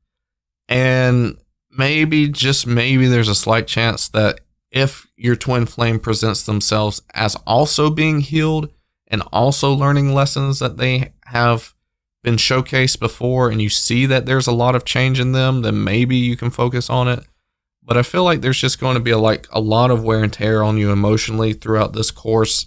And maybe, just maybe, there's a slight chance that if your twin flame presents themselves as also being healed and also learning lessons that they have been showcased before, and you see that there's a lot of change in them, then maybe you can focus on it. But I feel like there's just going to be a lot of wear and tear on you emotionally throughout this course,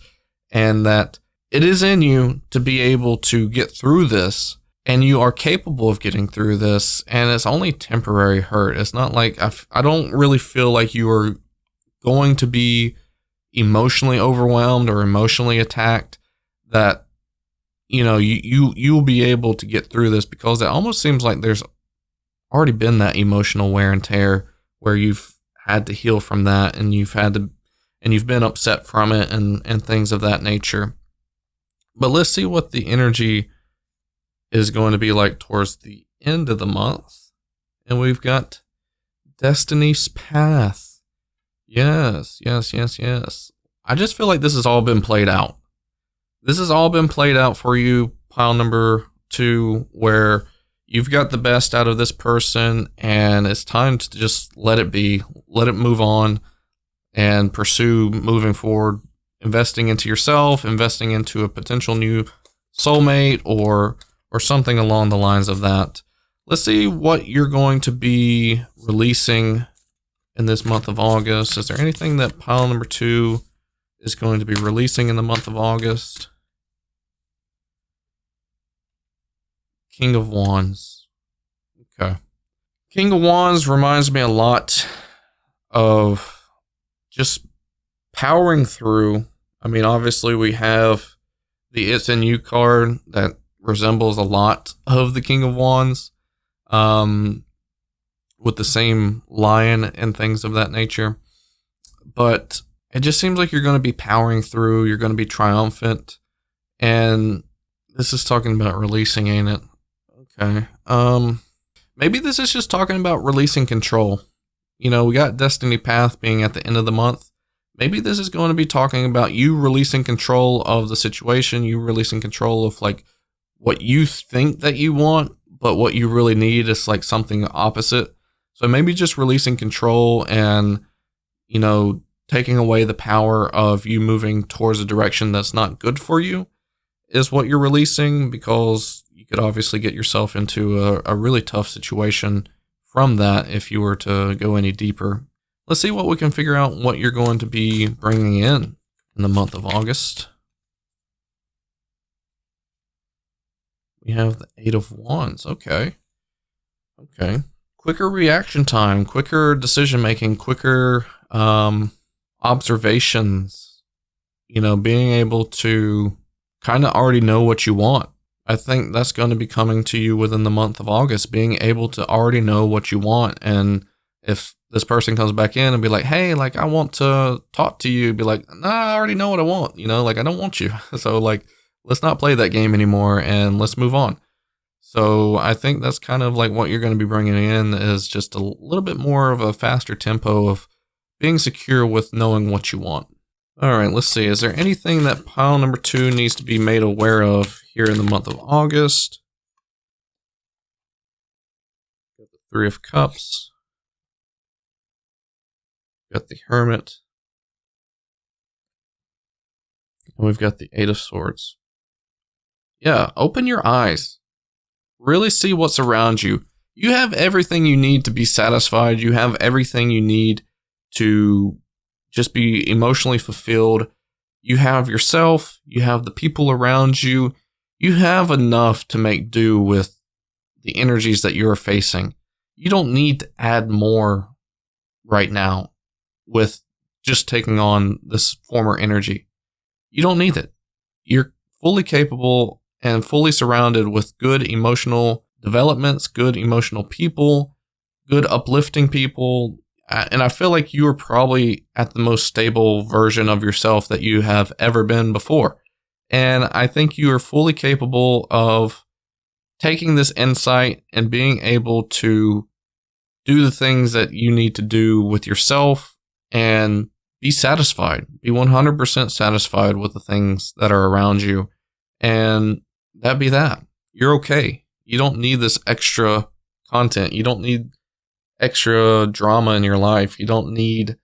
and that it is in you to be able to get through this, and you are capable of getting through this, and it's only temporary hurt. It's not like I don't really feel like you are going to be emotionally overwhelmed or emotionally attacked, that you'll be able to get through this, because it almost seems like there's already been that emotional wear and tear where you've had to heal from that, and you've been upset from it and things of that nature. But let's see what the energy is going to be like towards the end of the month. And we've got Destiny's Path. Yes. I just feel like this has all been played out. This has all been played out for you, pile number 2, where you've got the best out of this person, and it's time to just let it be, let it move on, and pursue moving forward, investing into yourself, investing into a potential new soulmate, or something along the lines of that. Let's see what you're going to be releasing in this month of August. Is there anything that pile number 2 is going to be releasing in the month of August? King of Wands. Okay. King of Wands reminds me a lot of just powering through. I mean, obviously we have the It's in You card that resembles a lot of the King of Wands, with the same lion and things of that nature. But it just seems like you're going to be powering through. You're going to be triumphant. And this is talking about releasing, ain't it? Okay. Maybe this is just talking about releasing control. You know, we got Destiny Path being at the end of the month. Maybe this is going to be talking about you releasing control of the situation, you releasing control of like what you think that you want, but what you really need is like something opposite. So maybe just releasing control and, you know, taking away the power of you moving towards a direction that's not good for you is what you're releasing, because you could obviously get yourself into a really tough situation from that if you were to go any deeper. Let's see what we can figure out what you're going to be bringing in the month of August. We have the 8 of Wands. Okay. Okay. Quicker reaction time, quicker decision making, quicker observations. You know, being able to kind of already know what you want. I think that's going to be coming to you within the month of August, being able to already know what you want. And if this person comes back in and be like, hey, like, I want to talk to you, be like, nah, I already know what I want. You know, like, I don't want you. So like, let's not play that game anymore and let's move on. So I think that's kind of like what you're going to be bringing in is just a little bit more of a faster tempo of being secure with knowing what you want. All right, let's see. Is there anything that pile number 2 needs to be made aware of here in the month of August? Got the 3 of Cups. Got the Hermit. And we've got the 8 of Swords. Yeah, open your eyes. Really see what's around you. You have everything you need to be satisfied. You have everything you need to just be emotionally fulfilled. You have yourself. You have the people around you. You have enough to make do with the energies that you're facing. You don't need to add more right now with just taking on this former energy. You don't need it. You're fully capable and fully surrounded with good emotional developments, good emotional people, good uplifting people. And I feel like you are probably at the most stable version of yourself that you have ever been before. And I think you are fully capable of taking this insight and being able to do the things that you need to do with yourself and be satisfied. Be 100% satisfied with the things that are around you. And that be that. You're okay. You don't need this extra content. You don't need extra drama in your life. You don't need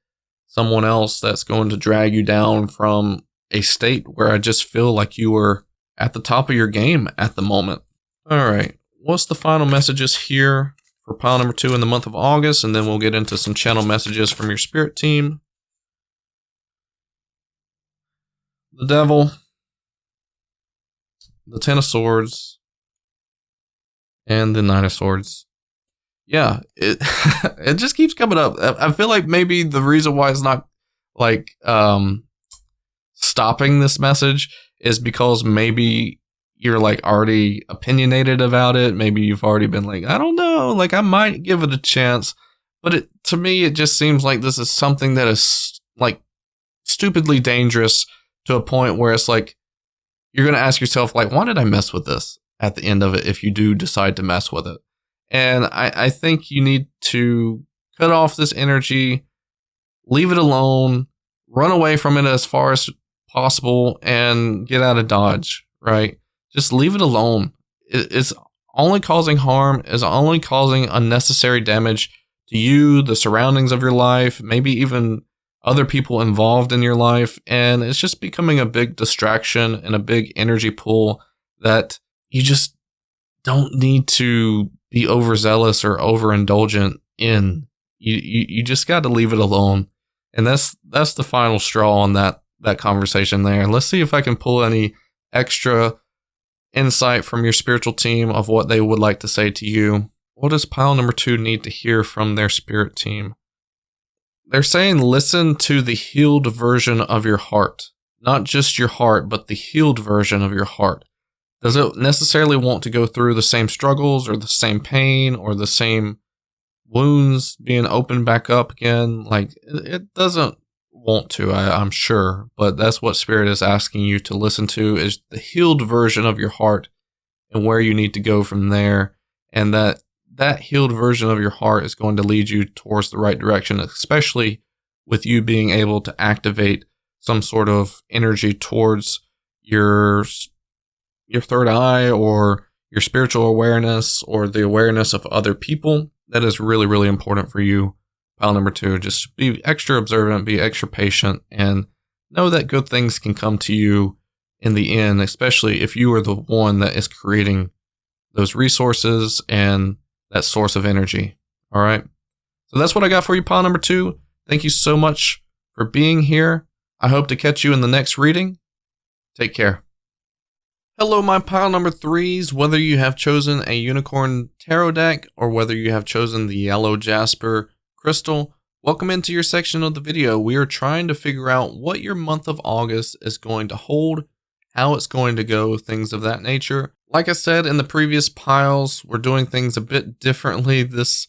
someone else that's going to drag you down from a state where I just feel like you were at the top of your game at the moment. All right. What's the final messages here for pile number 2 in the month of August? And then we'll get into some channel messages from your spirit team. The Devil. The 10 of Swords. And the 9 of Swords. Yeah, it it just keeps coming up. I feel like maybe the reason why it's not like stopping this message is because maybe you're like already opinionated about it. Maybe you've already been like, I don't know, like I might give it a chance. But to me, it just seems like this is something that is like stupidly dangerous to a point where it's like you're going to ask yourself, like, why did I mess with this at the end of it if you do decide to mess with it? And I think you need to cut off this energy, leave it alone, run away from it as far as possible, and get out of Dodge, right? Just leave it alone. It's only causing harm, is only causing unnecessary damage to you, the surroundings of your life, maybe even other people involved in your life. And it's just becoming a big distraction and a big energy pool that you just don't need to be overzealous or overindulgent in. You just got to leave it alone. And that's the final straw on that conversation there. Let's see if I can pull any extra insight from your spiritual team of what they would like to say to you. What does pile number 2 need to hear from their spirit team? They're saying listen to the healed version of your heart. Not just your heart, but the healed version of your heart. Does it necessarily want to go through the same struggles or the same pain or the same wounds being opened back up again? Like, it doesn't want to, I'm sure, but that's what Spirit is asking you to listen to, is the healed version of your heart and where you need to go from there. And that healed version of your heart is going to lead you towards the right direction, especially with you being able to activate some sort of energy towards your third eye or your spiritual awareness or the awareness of other people. That is really, really important for you, pile number 2. Just be extra observant, be extra patient, and know that good things can come to you in the end, especially if you are the one that is creating those resources and that source of energy. All right. So that's what I got for you, pile number 2. Thank you so much for being here. I hope to catch you in the next reading. Take care. Hello, my pile number 3s. Whether you have chosen a unicorn tarot deck or whether you have chosen the yellow Jasper crystal, welcome into your section of the video. We are trying to figure out what your month of August is going to hold, how it's going to go, things of that nature. Like I said in the previous piles, we're doing things a bit differently this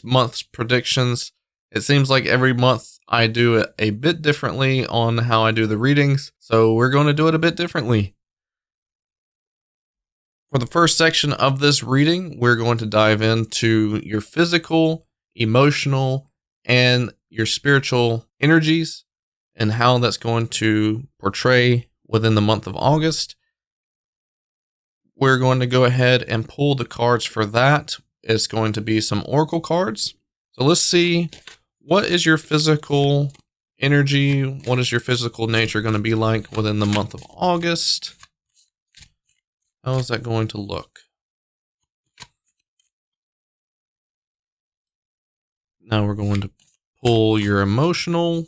month's predictions. It seems like every month I do it a bit differently on how I do the readings, so we're going to do it a bit differently. For the first section of this reading, we're going to dive into your physical, emotional, and your spiritual energies and how that's going to portray within the month of August. We're going to go ahead and pull the cards for that. It's going to be some oracle cards. So let's see, what is your physical energy? What is your physical nature going to be like within the month of August? How is that going to look? Now we're going to pull your emotional.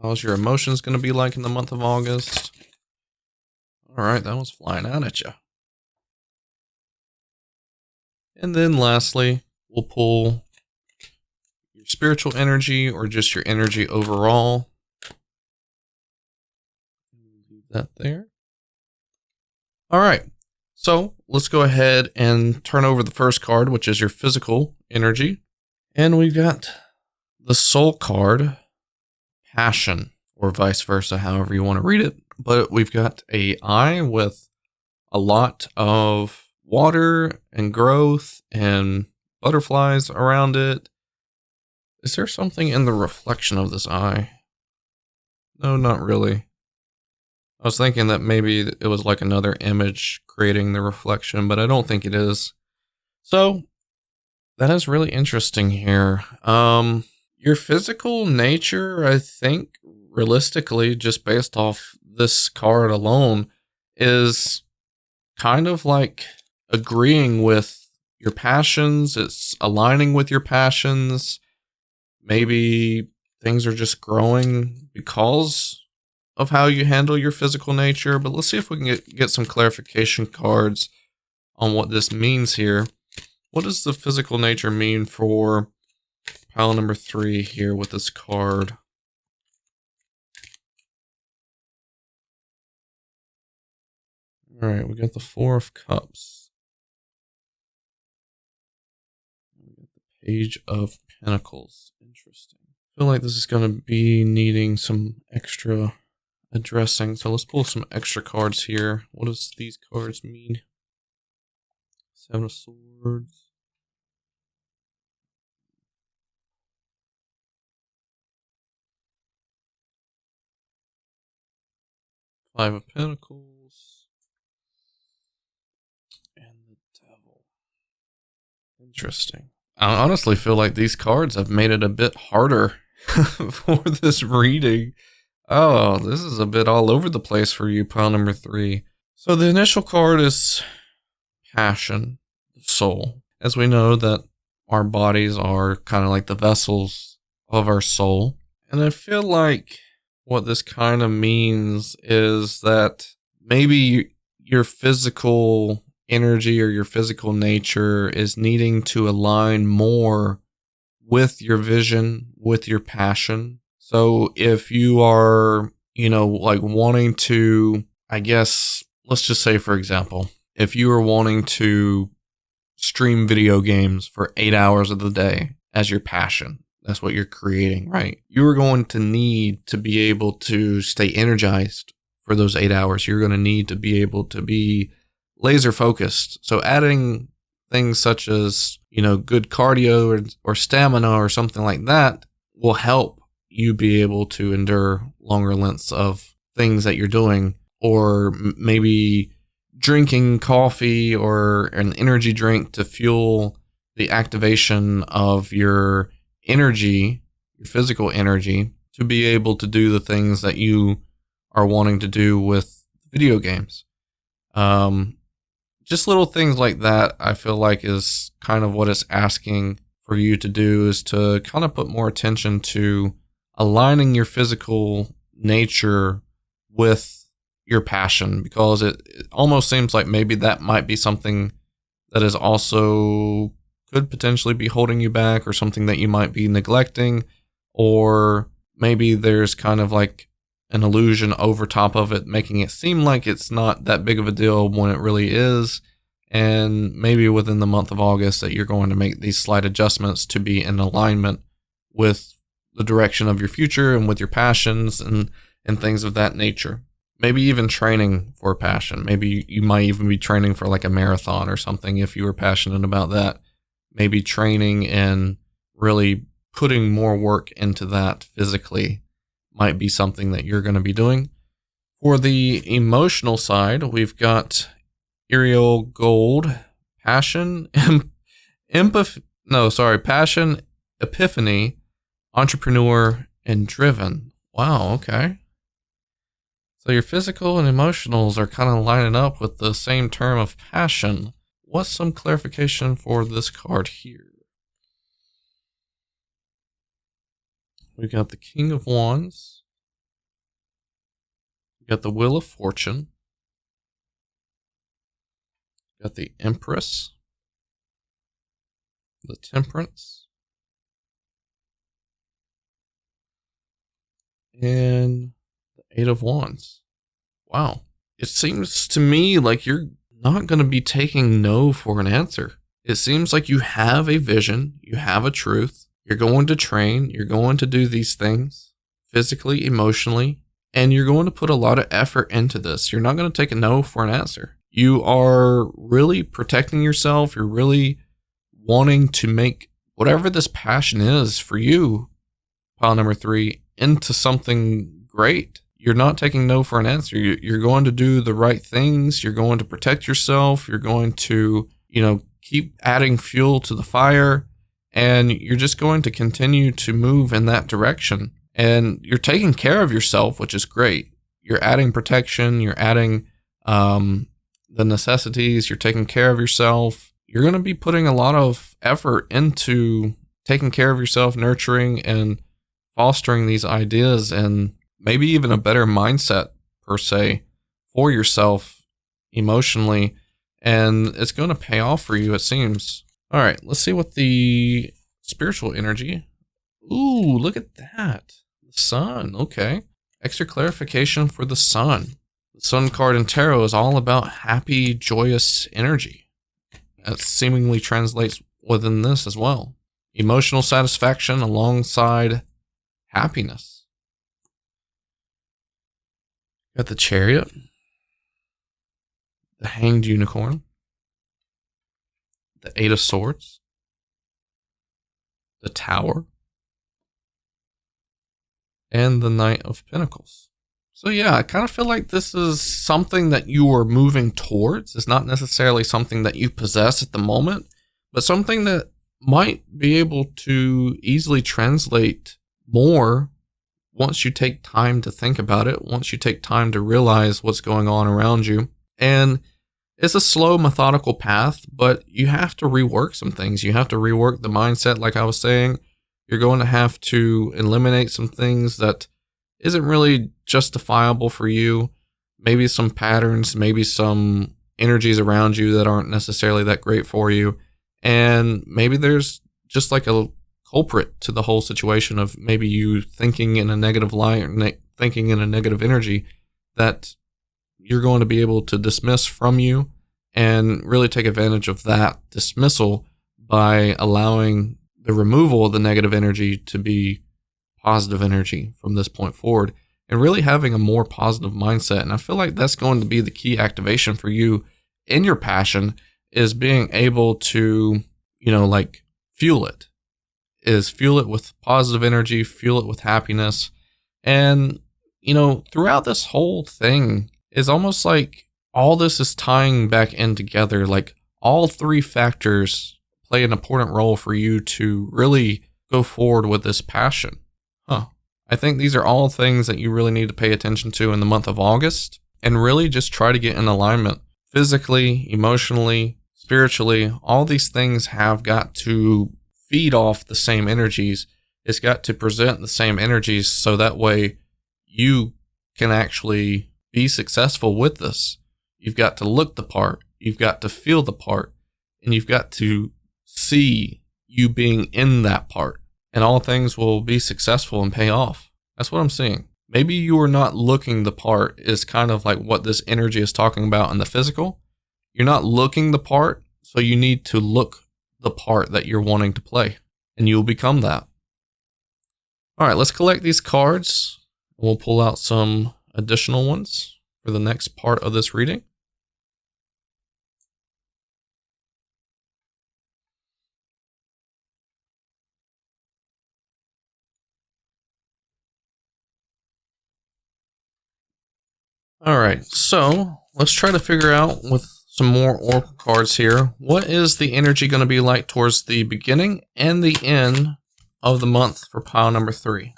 How's your emotions going to be like in the month of August? All right, that was flying out at you. And then lastly, we'll pull your spiritual energy or just your energy overall. Leave that there. All right. So let's go ahead and turn over the first card, which is your physical energy. And we've got the soul card, passion, or vice versa, however you want to read it. But we've got an eye with a lot of water and growth and butterflies around it. Is there something in the reflection of this eye? No, not really. I was thinking that maybe it was like another image creating the reflection, but I don't think it is. So that is really interesting here. Your physical nature, I think, realistically, just based off this card alone, is kind of like agreeing with your passions. It's aligning with your passions. Maybe things are just growing because of how you handle your physical nature, but let's see if we can get some clarification cards on what this means here. What does the physical nature mean for pile number 3 here with this card? All right, we got the 4 of Cups. We got the Page of Pentacles. Interesting. I feel like this is going to be needing some extra addressing. So let's pull some extra cards here. What does these cards mean? 7 of Swords. 5 of Pentacles. And the Devil. Interesting. I honestly feel like these cards have made it a bit harder for this reading. Oh, this is a bit all over the place for you, pile number 3. So the initial card is passion, soul. As we know that our bodies are kind of like the vessels of our soul. And I feel like what this kind of means is that maybe your physical energy or your physical nature is needing to align more with your vision, with your passion. So if you are, like wanting to, I guess, let's just say, for example, if you are wanting to stream video games for 8 hours of the day as your passion, that's what you're creating, right? You're going to need to be able to stay energized for those 8 hours. You're going to need to be able to be laser focused. So adding things such as, good cardio or stamina or something like that will help you be able to endure longer lengths of things that you're doing, or maybe drinking coffee or an energy drink to fuel the activation of your energy, your physical energy, to be able to do the things that you are wanting to do with video games. Just little things like that, I feel like, is kind of what it's asking for you to do, is to kind of put more attention to aligning your physical nature with your passion, because it almost seems like maybe that might be something that is also could potentially be holding you back, or something that you might be neglecting, or maybe there's kind of like an illusion over top of it, making it seem like it's not that big of a deal when it really is. And maybe within the month of August that you're going to make these slight adjustments to be in alignment with the direction of your future and with your passions and things of that nature. Maybe even training for a passion. Maybe you might even be training for like a marathon or something if you were passionate about that. Maybe training and really putting more work into that physically might be something that you're going to be doing. For the emotional side, we've got Aerial Gold, Passion, Passion, Epiphany, Entrepreneur, and Driven. Wow, okay. So your physical and emotionals are kind of lining up with the same term of passion. What's some clarification for this card here? We got the King of Wands. We got the Wheel of Fortune. We got the Empress. The Temperance. And the Eight of Wands. Wow. It seems to me like you're not going to be taking no for an answer. It seems like you have a vision. You have a truth. You're going to train. You're going to do these things physically, emotionally, and you're going to put a lot of effort into this. You're not going to take a no for an answer. You are really protecting yourself. You're really wanting to make whatever this passion is for you, pile number 3, into something great. You're not taking no for an answer. You're going to do the right things. You're going to protect yourself. You're going to, keep adding fuel to the fire. And you're just going to continue to move in that direction. And you're taking care of yourself, which is great. You're adding protection. You're adding the necessities. You're taking care of yourself. You're going to be putting a lot of effort into taking care of yourself, nurturing and fostering these ideas, and maybe even a better mindset, per se, for yourself emotionally. And it's going to pay off for you, it seems. All right, let's see what the spiritual energy. Ooh, look at that. The sun, okay. Extra clarification for the sun. The sun card in tarot is all about happy, joyous energy. That seemingly translates within this as well. Emotional satisfaction alongside happiness. Got the Chariot. The Hanged Unicorn. The Eight of Swords, the Tower, and the Knight of Pentacles. So yeah, I kind of feel like this is something that you are moving towards. It's not necessarily something that you possess at the moment, But something that might be able to easily translate more once you take time to think about it, once you take time to realize what's going on around you. And it's a slow, methodical path, but you have to rework some things. You have to rework the mindset, like I was saying. You're going to have to eliminate some things that isn't really justifiable for you. Maybe some patterns, maybe some energies around you that aren't necessarily that great for you. And maybe there's just like a culprit to the whole situation of maybe you thinking in a negative light or thinking in a negative energy that you're going to be able to dismiss from you and really take advantage of that dismissal by allowing the removal of the negative energy to be positive energy from this point forward and really having a more positive mindset. And I feel like that's going to be the key activation for you in your passion, is being able to, like fuel it with positive energy, fuel it with happiness. And, throughout this whole thing is almost like all this is tying back in together. Like all three factors play an important role for you to really go forward with this passion. I think these are all things that you really need to pay attention to in the month of August and really just try to get in alignment physically, emotionally, spiritually. All these things have got to feed off the same energies. It's got to present the same energies so that way you can actually be successful with this. You've got to look the part, you've got to feel the part, and you've got to see you being in that part. And all things will be successful and pay off. That's what I'm seeing. Maybe you are not looking the part is kind of like what this energy is talking about in the physical. You're not looking the part, so you need to look the part that you're wanting to play, and you'll become that. All right, let's collect these cards. We'll pull out some additional ones for the next part of this reading. All right, so let's try to figure out with some more oracle cards here, what is the energy going to be like towards the beginning and the end of the month for pile number 3?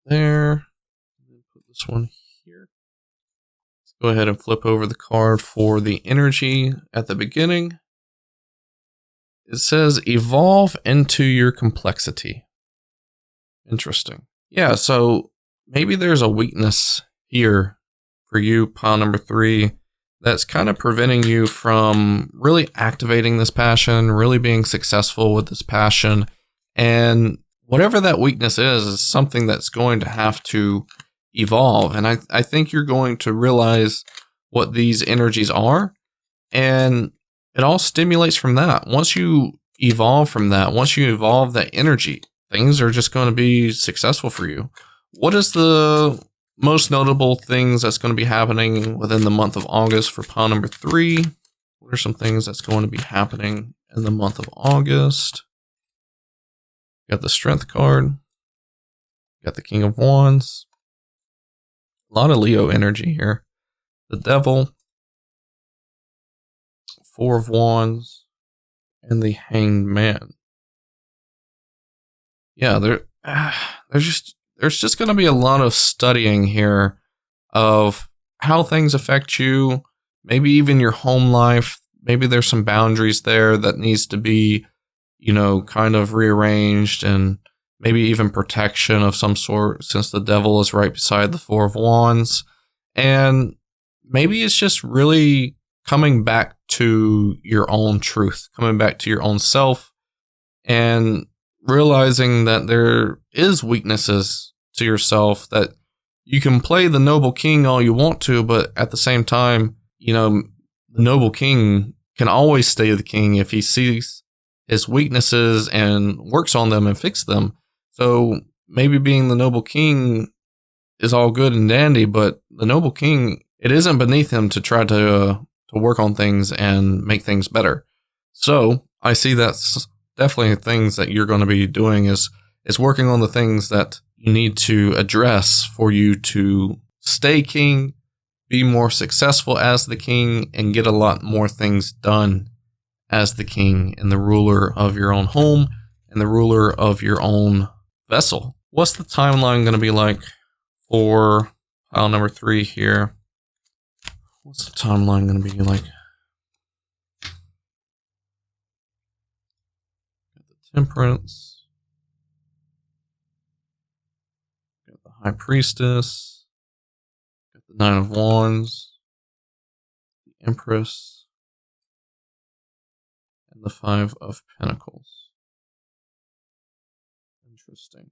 There. Put this one here. Let's go ahead and flip over the card for the energy at the beginning. It says, evolve into your complexity. Interesting. Yeah, so maybe there's a weakness here for you, pile number 3, that's kind of preventing you from really activating this passion, really being successful with this passion. And whatever that weakness is something that's going to have to evolve. And I think you're going to realize what these energies are. And it all stimulates from that. Once you evolve from that, once you evolve that energy, things are just going to be successful for you. What is the most notable things that's going to be happening within the month of August for pile number 3? What are some things that's going to be happening in the month of August? Got the Strength card. Got the King of Wands. A lot of Leo energy here. The Devil. 4 of Wands, and the Hanged Man. Yeah, there's just going to be a lot of studying here of how things affect you, maybe even your home life. Maybe there's some boundaries there that needs to be, kind of rearranged, and maybe even protection of some sort, since the Devil is right beside the 4 of Wands. And maybe it's just really coming back to your own truth, coming back to your own self, and realizing that there is weaknesses to yourself, that you can play the noble king all you want to, but at the same time, the noble king can always stay the king if he sees his weaknesses and works on them and fixes them. So maybe being the noble king is all good and dandy, but the noble king, it isn't beneath him to try to work on things and make things better. So I see that's definitely things that you're going to be doing is working on the things that, you need to address for you to stay king, be more successful as the king, and get a lot more things done as the king and the ruler of your own home and the ruler of your own vessel. What's the timeline going to be like for pile number 3 here? What's the timeline going to be like? Got the Temperance. Got the High Priestess. Got the Nine of Wands. The Empress. And the Five of Pentacles. Interesting.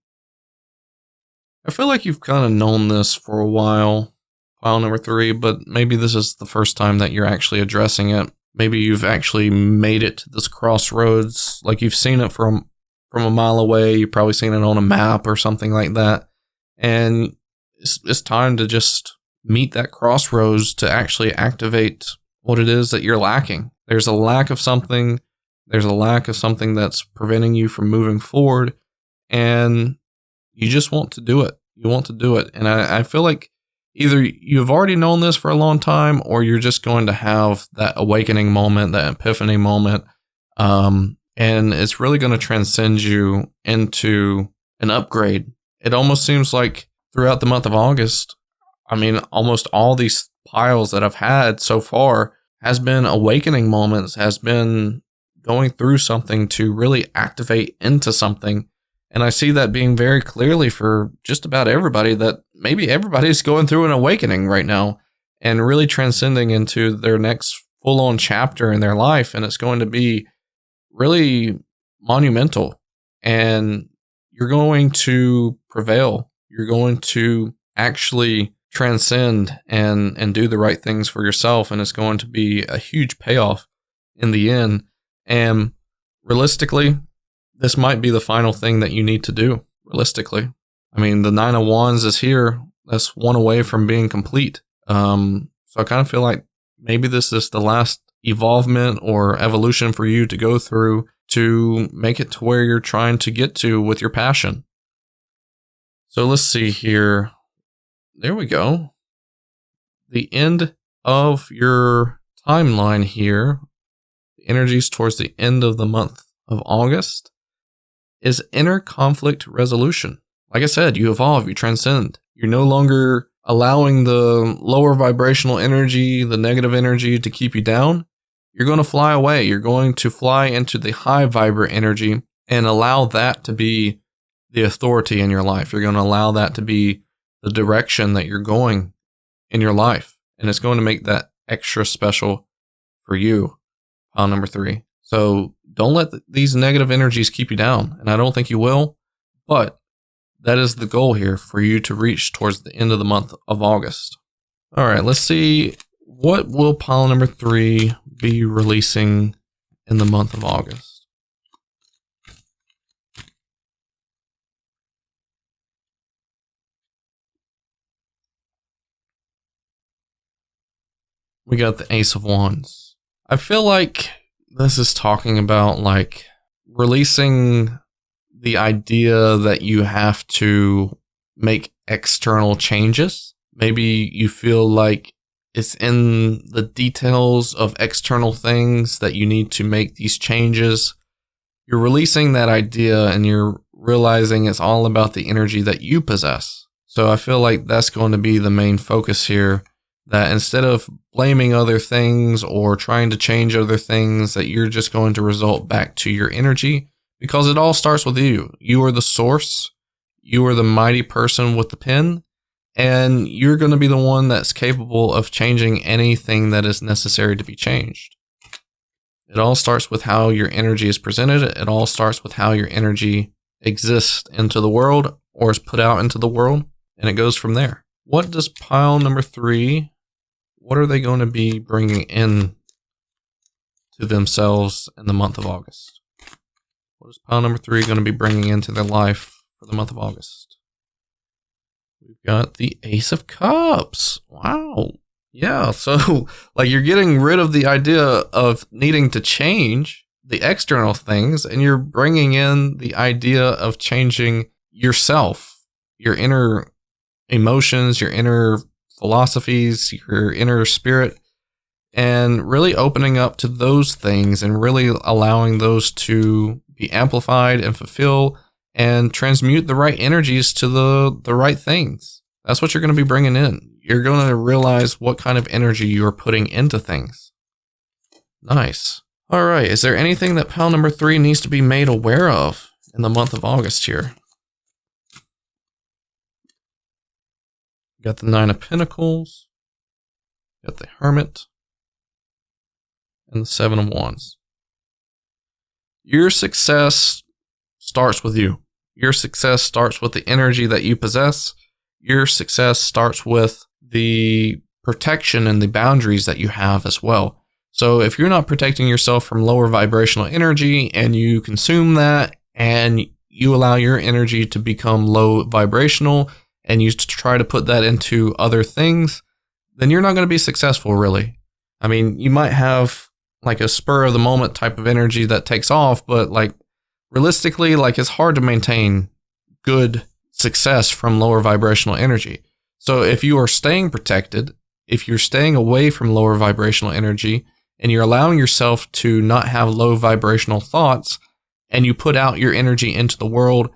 I feel like you've kind of known this for a while, pile number 3, but maybe this is the first time that you're actually addressing it. Maybe you've actually made it to this crossroads, like you've seen it from a mile away. You've probably seen it on a map or something like that. And it's time to just meet that crossroads to actually activate what it is that you're lacking. There's a lack of something. There's a lack of something that's preventing you from moving forward. And you just want to do it. You want to do it. And I feel like either you've already known this for a long time, or you're just going to have that awakening moment, that epiphany moment. And it's really going to transcend you into an upgrade. It almost seems like throughout the month of August, I mean, almost all these piles that I've had so far has been awakening moments, has been going through something to really activate into something. And I see that being very clearly for just about everybody, that maybe everybody's going through an awakening right now and really transcending into their next full-on chapter in their life. And it's going to be really monumental. And you're going to prevail. You're going to actually transcend and do the right things for yourself. And it's going to be a huge payoff in the end. And realistically, this might be the final thing that you need to do, realistically. I mean, the Nine of Wands is here. That's one away from being complete. So I kind of feel like maybe this is the last evolvement or evolution for you to go through to make it to where you're trying to get to with your passion. So let's see here. There we go. The end of your timeline here, the energies towards the end of the month of August, is inner conflict resolution. Like I said, you evolve, you transcend. You're no longer allowing the lower vibrational energy, the negative energy to keep you down. You're going to fly away. You're going to fly into the high vibrant energy and allow that to be the authority in your life. You're going to allow that to be the direction that you're going in your life. And it's going to make that extra special for you. Pile number 3. So don't let these negative energies keep you down. And I don't think you will, but that is the goal here for you to reach towards the end of the month of August. All right, let's see. What will pile number 3 be releasing in the month of August? We got the Ace of Wands. I feel like this is talking about like releasing the idea that you have to make external changes. Maybe you feel like it's in the details of external things that you need to make these changes. You're releasing that idea and you're realizing it's all about the energy that you possess. So I feel like that's going to be the main focus here. That instead of blaming other things or trying to change other things, that you're just going to result back to your energy, because it all starts with you. You are the source. You are the mighty person with the pen, and you're going to be the one that's capable of changing anything that is necessary to be changed. It all starts with how your energy is presented. It all starts with how your energy exists into the world or is put out into the world, and it goes from there. What does pile number 3, what are they going to be bringing in to themselves in the month of August? What is pile number 3 going to be bringing into their life for the month of August? We've got the Ace of Cups. Wow. Yeah, so like you're getting rid of the idea of needing to change the external things, and you're bringing in the idea of changing yourself. your inner emotions, your inner philosophies, your inner spirit, and really opening up to those things and really allowing those to be amplified and fulfill and transmute the right energies to the right things. That's what you're going to be bringing in. You're going to realize what kind of energy you're putting into things. Nice. All right. Is there anything that pile number 3 needs to be made aware of in the month of August here? Got the 9 of Pentacles. Got the Hermit. And the 7 of Wands. Your success starts with you. Your success starts with the energy that you possess. Your success starts with the protection and the boundaries that you have as well. So if you're not protecting yourself from lower vibrational energy and you consume that and you allow your energy to become low vibrational and you try to put that into other things, then you're not going to be successful really. I mean, you might have like a spur of the moment type of energy that takes off, but like realistically, like it's hard to maintain good success from lower vibrational energy. So if you are staying protected, if you're staying away from lower vibrational energy and you're allowing yourself to not have low vibrational thoughts and you put out your energy into the world,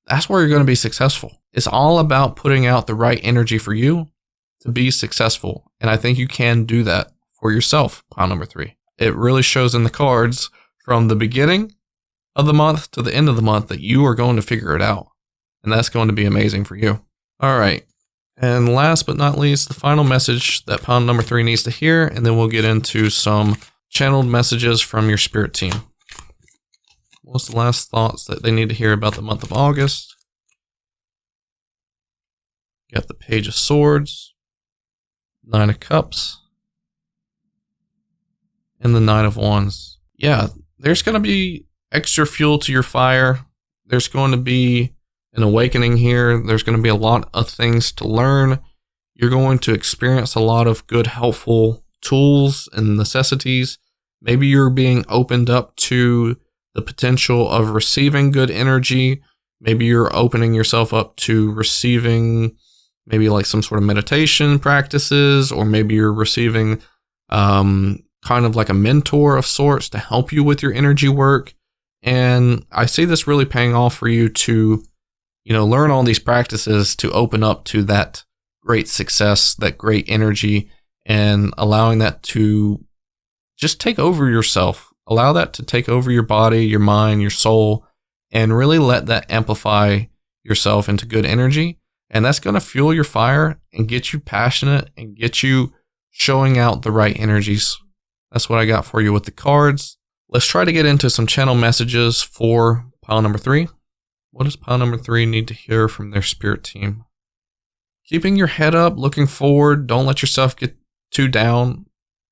that's where you're going to be successful. It's all about putting out the right energy for you to be successful. And I think you can do that for yourself, pile number 3. It really shows in the cards from the beginning of the month to the end of the month that you are going to figure it out. And that's going to be amazing for you. All right. And last but not least, the final message that pile number 3 needs to hear, and then we'll get into some channeled messages from your spirit team. What's the last thoughts that they need to hear about the month of August? Got the Page of Swords, 9 of Cups, and the 9 of Wands. Yeah, there's going to be extra fuel to your fire. There's going to be an awakening here. There's going to be a lot of things to learn. You're going to experience a lot of good, helpful tools and necessities. Maybe you're being opened up to the potential of receiving good energy. Maybe you're opening yourself up to receiving maybe like some sort of meditation practices, or maybe you're receiving kind of like a mentor of sorts to help you with your energy work. And I see this really paying off for you to, learn all these practices to open up to that great success, that great energy, and allowing that to just take over yourself. Allow that to take over your body, your mind, your soul, and really let that amplify yourself into good energy. And that's going to fuel your fire and get you passionate and get you showing out the right energies. That's what I got for you with the cards. Let's try to get into some channel messages for pile number 3. What does pile number 3 need to hear from their spirit team? Keeping your head up, looking forward. Don't let yourself get too down.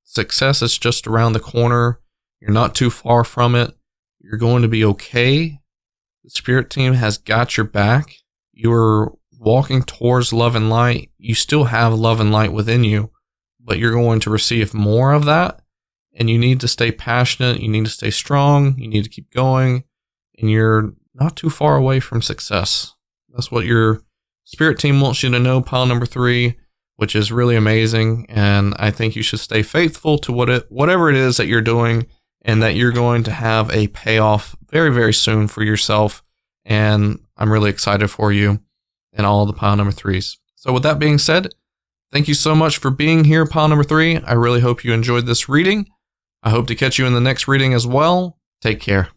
Success is just around the corner. You're not too far from it. You're going to be okay. The spirit team has got your back. You're walking towards love and light. You still have love and light within you, but you're going to receive more of that. And you need to stay passionate. You need to stay strong. You need to keep going. And you're not too far away from success. That's what your spirit team wants you to know, pile number 3, which is really amazing. And I think you should stay faithful to whatever it is that you're doing, and that you're going to have a payoff very, very soon for yourself. And I'm really excited for you and all the pile number 3s. So with that being said, thank you so much for being here, pile number 3. I really hope you enjoyed this reading. I hope to catch you in the next reading as well. Take care.